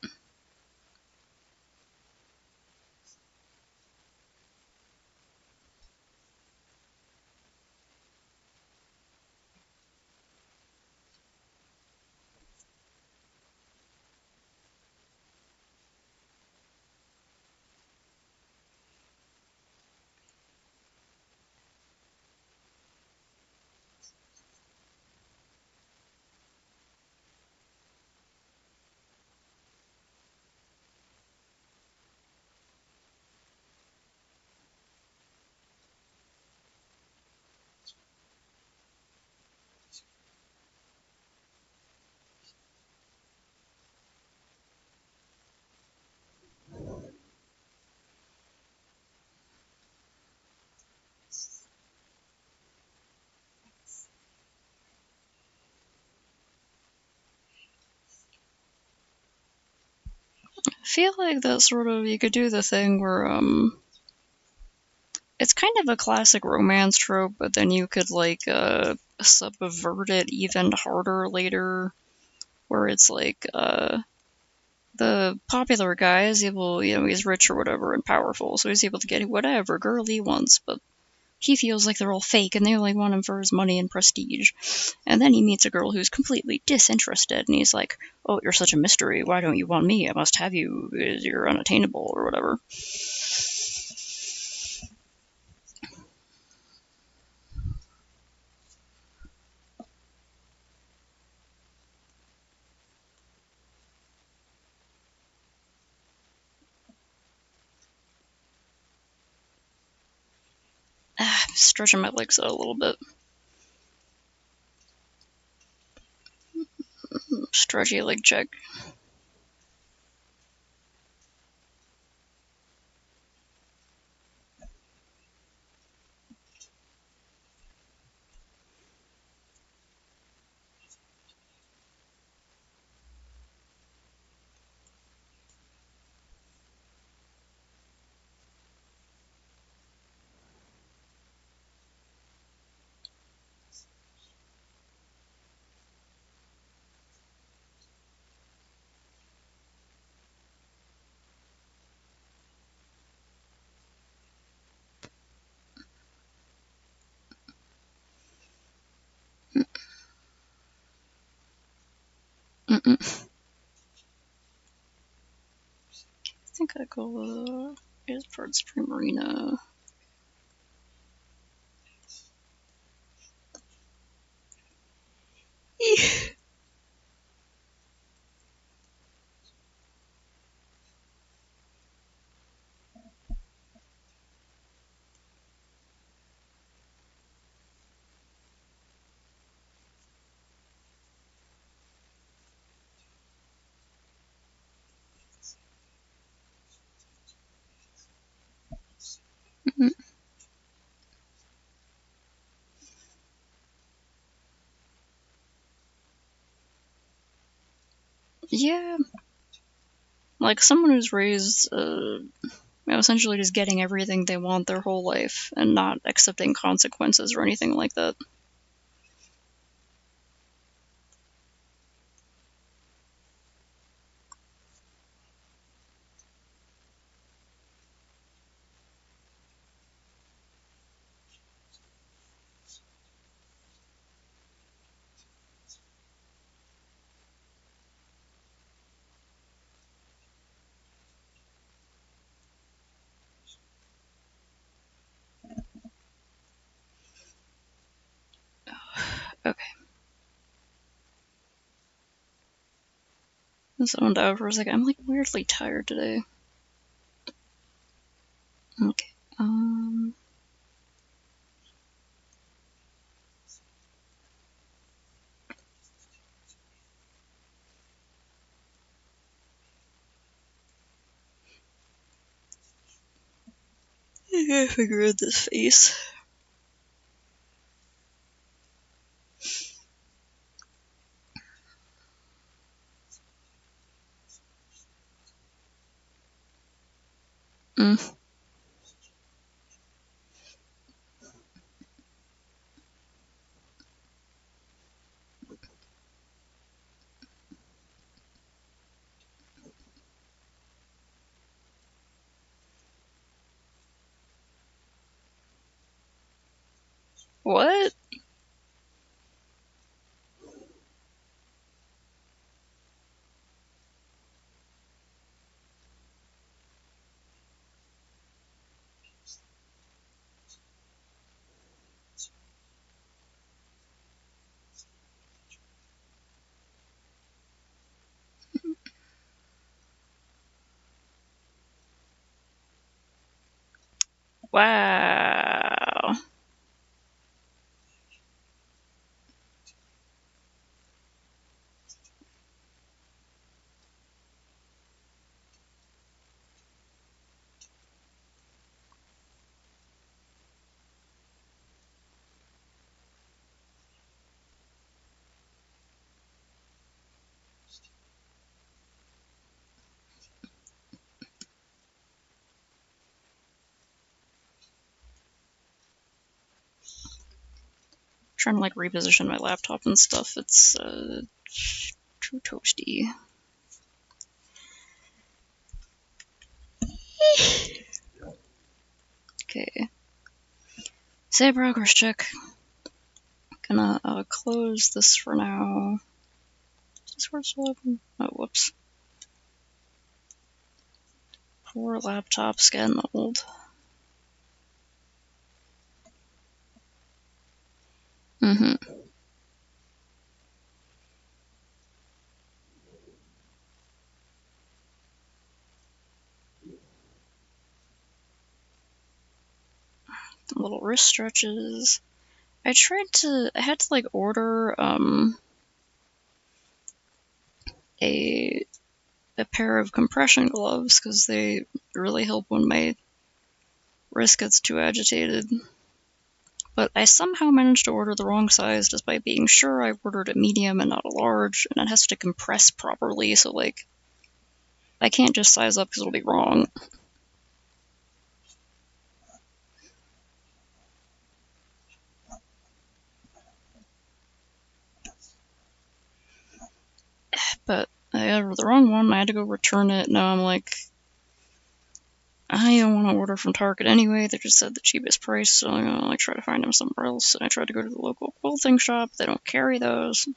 I feel like that sort of, you could do the thing where, it's kind of a classic romance trope, but then you could, like, subvert it even harder later, where it's like, the popular guy is able, he's rich or whatever and powerful, so he's able to get whatever girl he wants, but he feels like they're all fake and they only want him for his money and prestige. And then he meets a girl who's completely disinterested, and he's like, "Oh, you're such a mystery. Why don't you want me? I must have you. You're unattainable," or whatever. Stretching my legs out a little bit. Stretchy leg check. Mm-mm. I think I go, is Bird Spring Arena. Yeah, like someone who's raised, essentially just getting everything they want their whole life and not accepting consequences or anything like that. Okay. I zoned out for a second. I'm like weirdly tired today. Okay. gotta figure out this face. Mm. What? Wow. Trying to like reposition my laptop and stuff. It's too toasty. Okay. Save progress check. Gonna close this for now. Is this where it's still open? Oh, whoops. Poor laptop's getting old. Mm-hmm. Little wrist stretches. I had to like order a pair of compression gloves because they really help when my wrist gets too agitated. But I somehow managed to order the wrong size despite being sure I ordered a medium and not a large, and it has to compress properly, so like I can't just size up because it'll be wrong. But I ordered the wrong one, I had to go return it. Now I'm like, I don't want to order from Target anyway. They just said the cheapest price, so I'm gonna like try to find them somewhere else. And I tried to go to the local quilting shop. They don't carry those.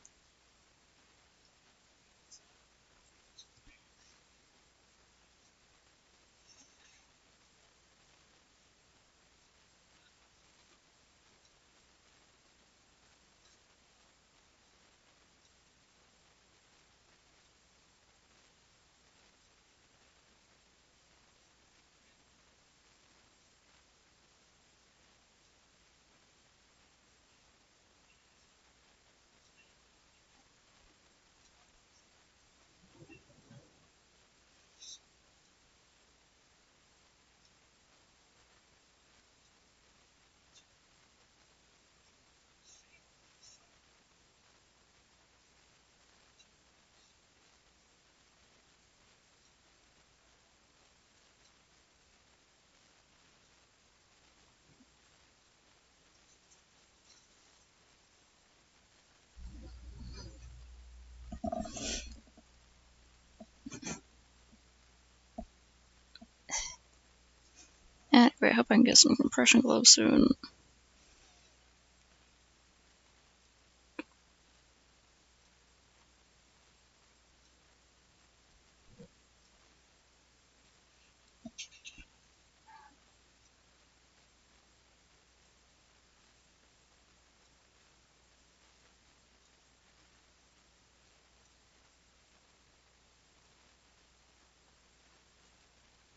Anyway, I hope I can get some compression gloves soon.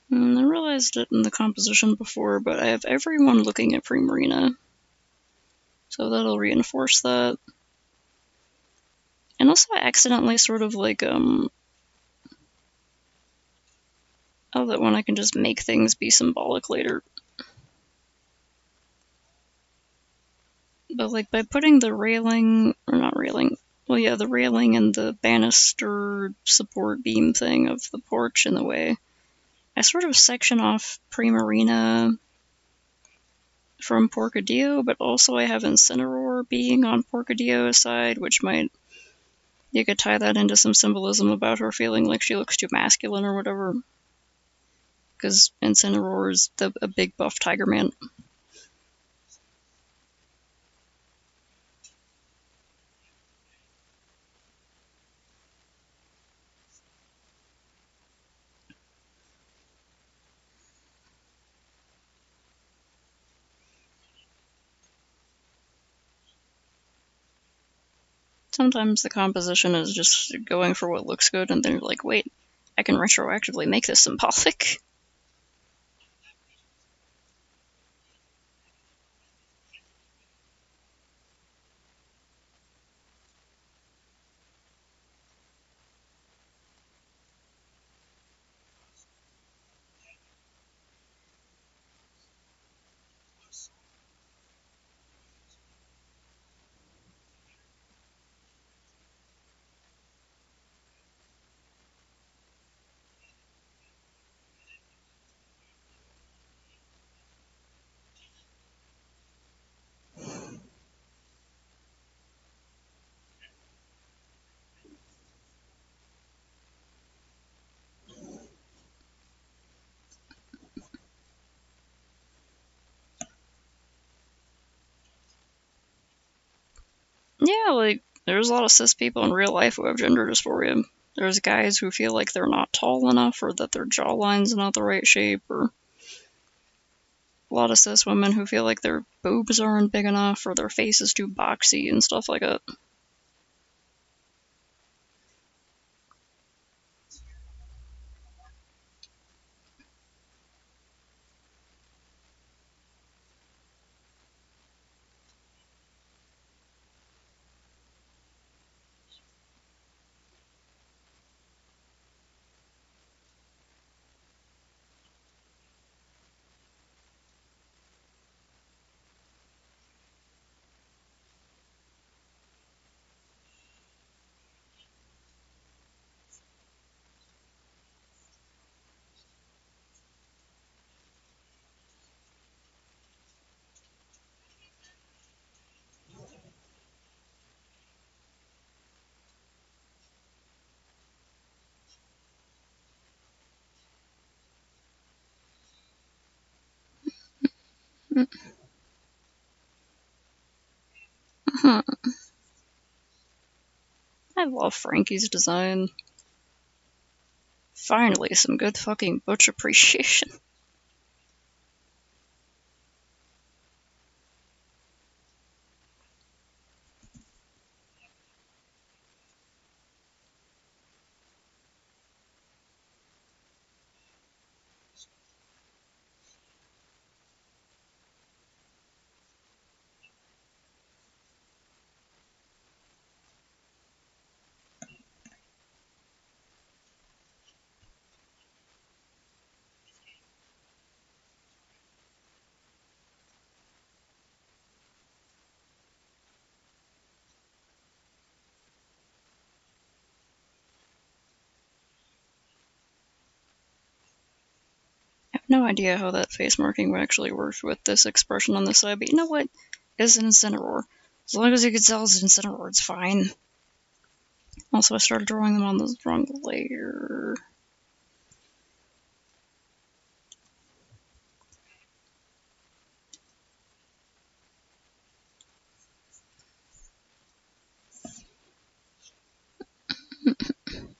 I realized it in the composition before, but I have everyone looking at Primarina. So that'll reinforce that. And also I accidentally sort of like, oh, that one I can just make things be symbolic later. But like by putting the railing, or not railing, well yeah, the railing and the banister support beam thing of the porch in the way, I sort of section off Primarina from Porcadillo, but also I have Incineroar being on Porcadillo's side, which might, you could tie that into some symbolism about her feeling like she looks too masculine or whatever. Because Incineroar is a big buff tiger man. Sometimes the composition is just going for what looks good, and then you're like, wait, I can retroactively make this symbolic. Yeah, like, there's a lot of cis people in real life who have gender dysphoria. There's guys who feel like they're not tall enough, or that their jawline's not the right shape, or a lot of cis women who feel like their boobs aren't big enough, or their face is too boxy, and stuff like that. Hmm. I love Frankie's design. Finally, some good fucking Butch appreciation. I have no idea how that face marking would actually work with this expression on this side, but you know what? It's an Incineroar. As long as you can tell it's an Incineroar, it's fine. Also, I started drawing them on the wrong layer.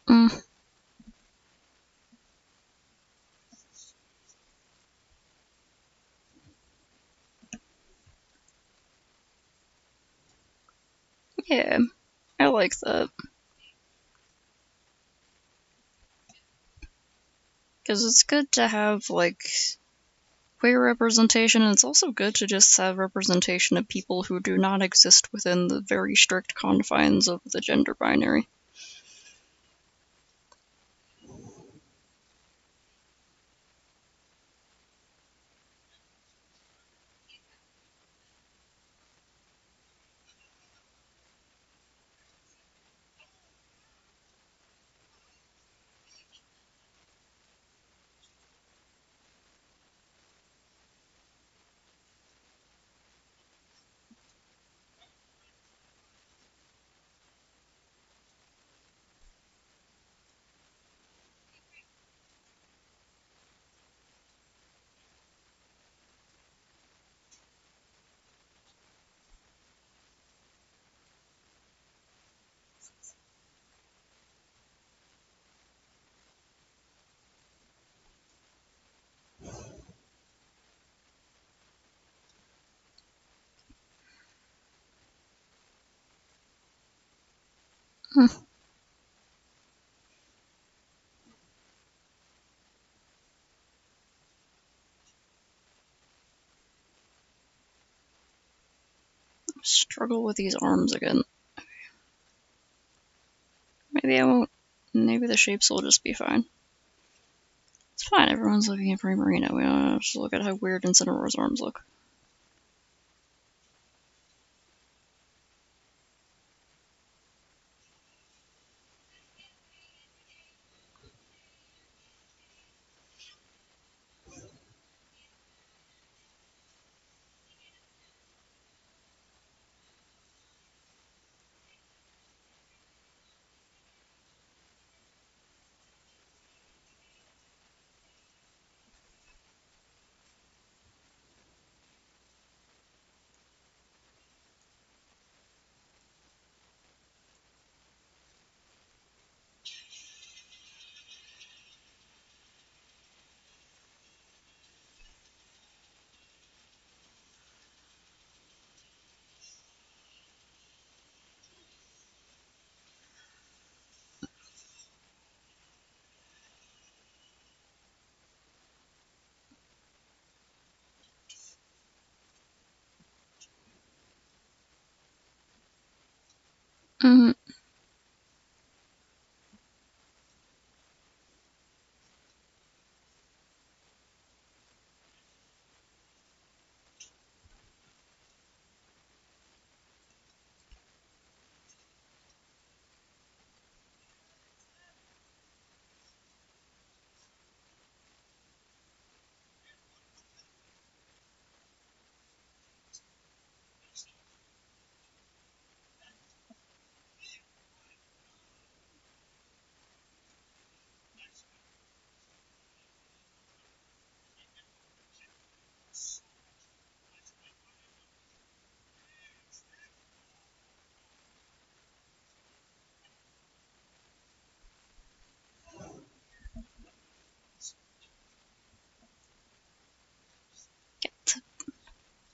Mm. Yeah, I like that. Because it's good to have, like, queer representation, and it's also good to just have representation of people who do not exist within the very strict confines of the gender binary. Struggle with these arms again. Maybe I won't. Maybe the shapes will just be fine. It's fine, everyone's looking at Primarina. We don't just look at how weird Incineroar's arms look. Mm-hmm.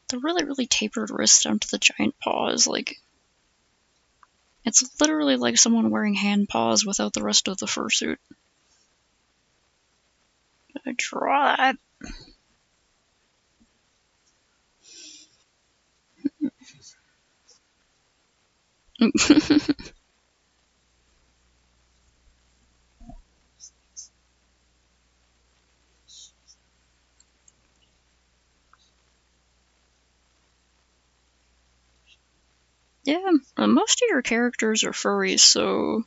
The really, really tapered wrist down to the giant paw is like... It's literally like someone wearing hand paws without the rest of the fursuit. I draw that. Yeah, most of your characters are furries, so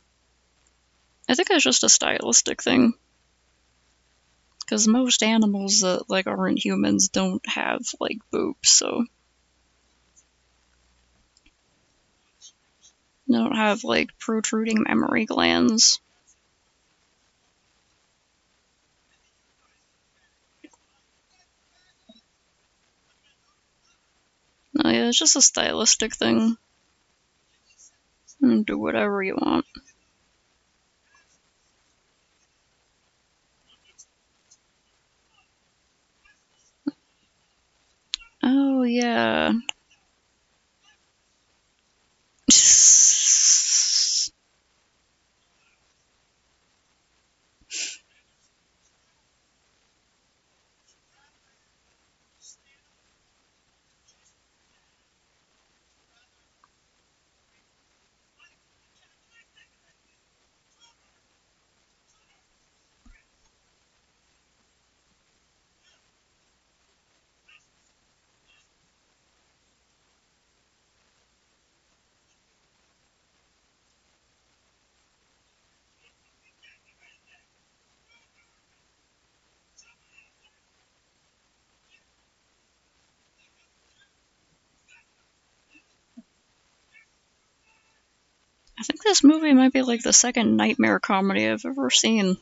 I think it's just a stylistic thing. Because most animals that like aren't humans don't have like boobs, so they don't have like protruding mammary glands. No, yeah, it's just a stylistic thing. And do whatever you want. Oh yeah. I think this movie might be like the second nightmare comedy I've ever seen.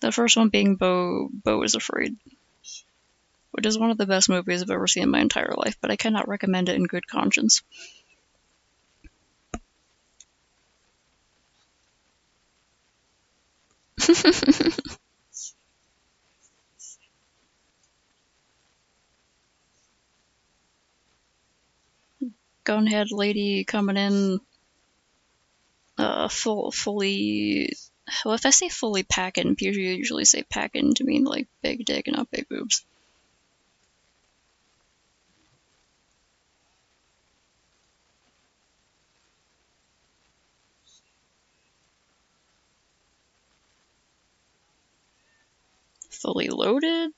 The first one being Beau is Afraid, which is one of the best movies I've ever seen in my entire life, but I cannot recommend it in good conscience. Gunhead lady coming in. fully. Well, if I say fully packin', people usually say packin' to mean like big dick and not big boobs. Fully loaded?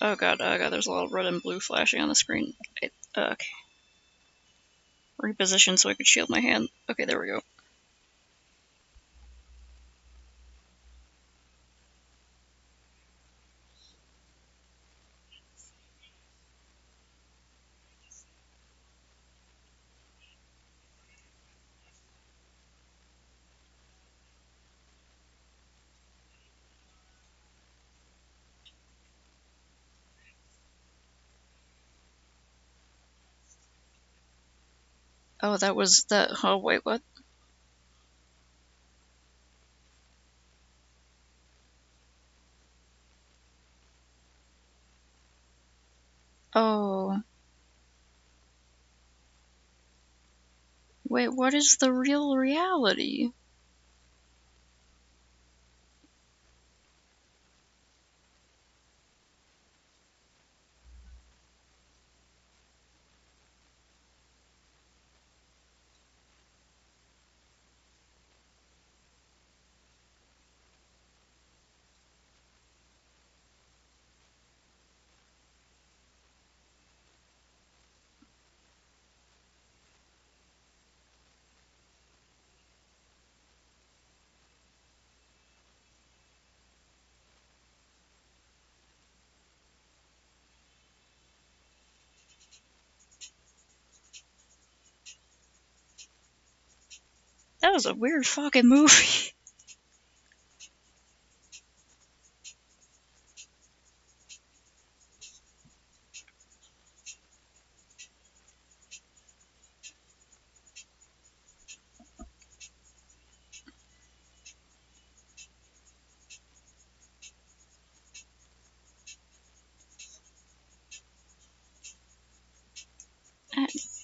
Oh god, there's a lot of red and blue flashing on the screen. Okay. Reposition so I could shield my hand. Okay, there we go. Oh, that was that. Oh, wait, what? Oh. Wait, what is the real reality? That was a weird fucking movie.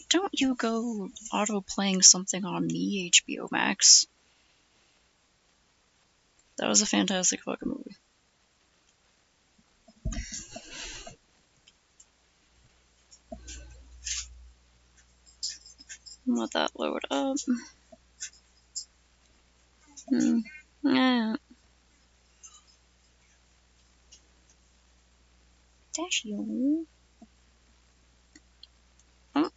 Don't you go auto-playing something on me, HBO Max. That was a fantastic fucking movie. Let that load up. Yeah. Dashio. Oh,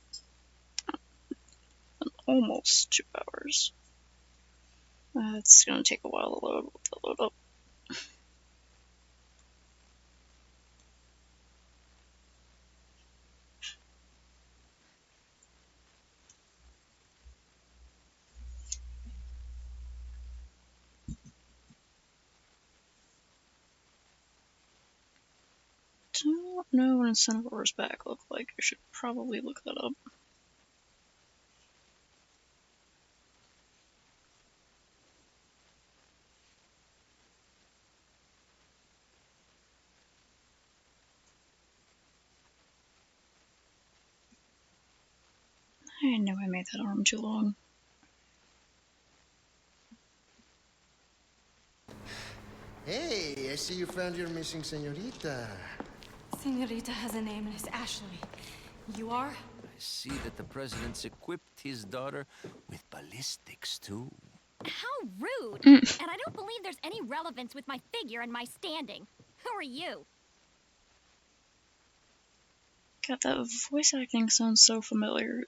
almost 2 hours. It's gonna take a while to load up. Don't know what Incentivor's back look like. I should probably look that up. I know I made that arm too long. Hey, I see you found your missing senorita. Senorita has a name and it's Ashley. You are? I see that the president's equipped his daughter with ballistics, too. How rude! Mm. And I don't believe there's any relevance with my figure and my standing. Who are you? God, that voice acting sounds so familiar.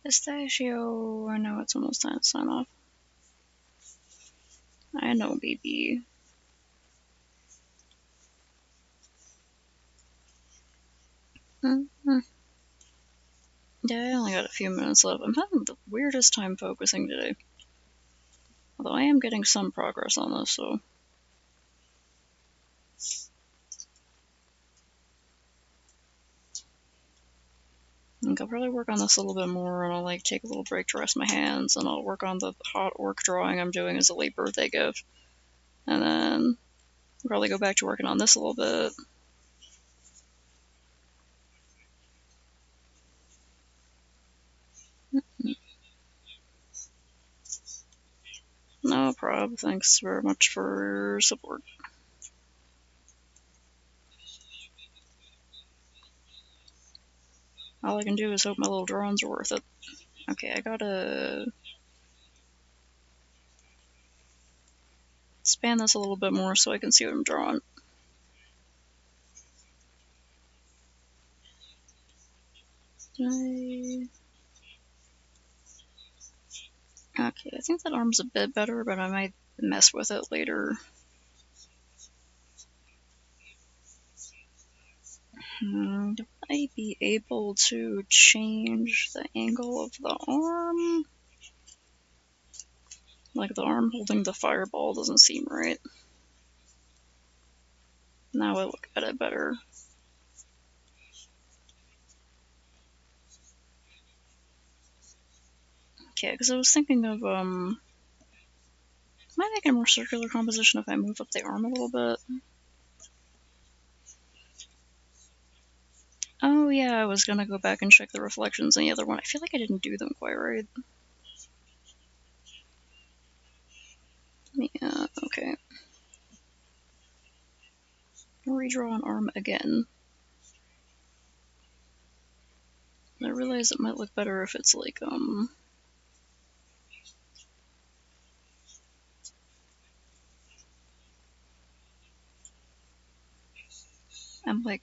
Pistachio, I know it's almost time to sign off. I know, baby. Mm-hmm. Yeah, I only got a few minutes left. I'm having the weirdest time focusing today. Although I am getting some progress on this, so... I think I'll probably work on this a little bit more, and I'll like take a little break to rest my hands, and I'll work on the hot orc drawing I'm doing as a late birthday gift. And then I'll probably go back to working on this a little bit. No problem. Thanks very much for support. All I can do is hope my little drawings are worth it. Okay, I gotta span this a little bit more so I can see what I'm drawing. Okay, I think that arm's a bit better, but I might mess with it later. Would I be able to change the angle of the arm? Like the arm holding the fireball doesn't seem right. Now I look at it better. Okay, because I was thinking of, might make a more circular composition if I move up the arm a little bit. Oh yeah, I was gonna go back and check the reflections in the other one. I feel like I didn't do them quite right. Yeah, okay. Redraw an arm again. I realize it might look better if it's like, I'm like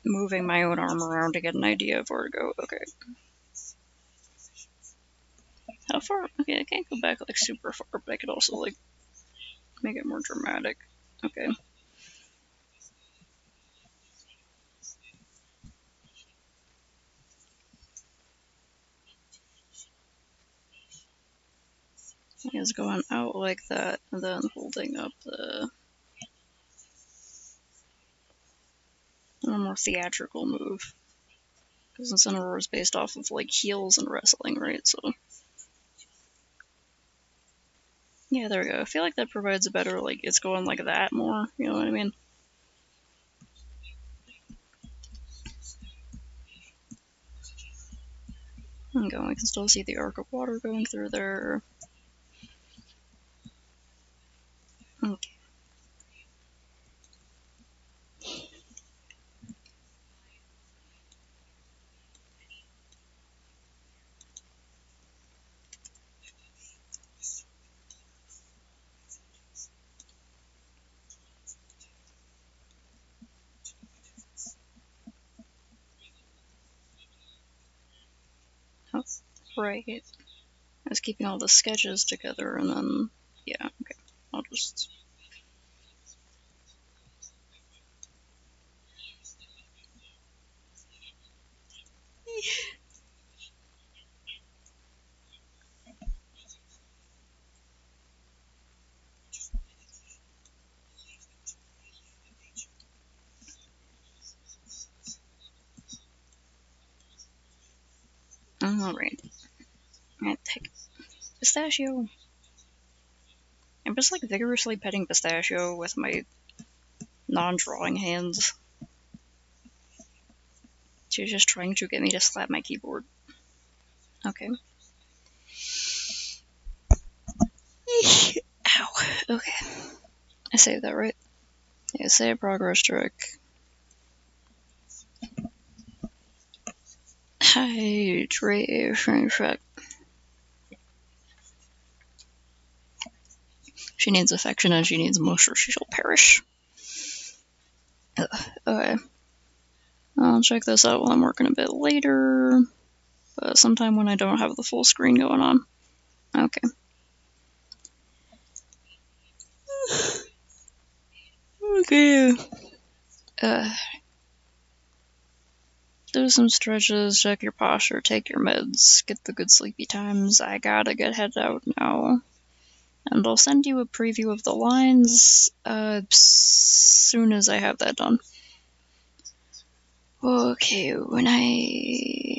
moving my own arm around to get an idea of where to go. Okay. How far? Okay, I can't go back like super far, but I could also like make it more dramatic. Okay. It's going out like that and then holding up the a more theatrical move. Because Incineroar is based off of like heels and wrestling, right? So yeah, there we go. I feel like that provides a better like it's going like that more. You know what I mean? I can still see the arc of water going through there. Okay. Oh, right. I was keeping all the sketches together and then, yeah, okay. I'll just Alright. Alright, pick Pistachio. I'm just like vigorously petting Pistachio with my non-drawing hands. She's just trying to get me to slap my keyboard. Okay. Ow. Okay. I saved that right. Yeah, save progress check. Hydration check. She needs affection and she needs moisture. She shall perish. Ugh. Okay. I'll check this out while I'm working a bit later. But sometime when I don't have the full screen going on. Okay. Okay. Do some stretches, check your posture, take your meds, get the good sleepy times. I gotta get head out now. And I'll send you a preview of the lines soon as I have that done. Okay, when I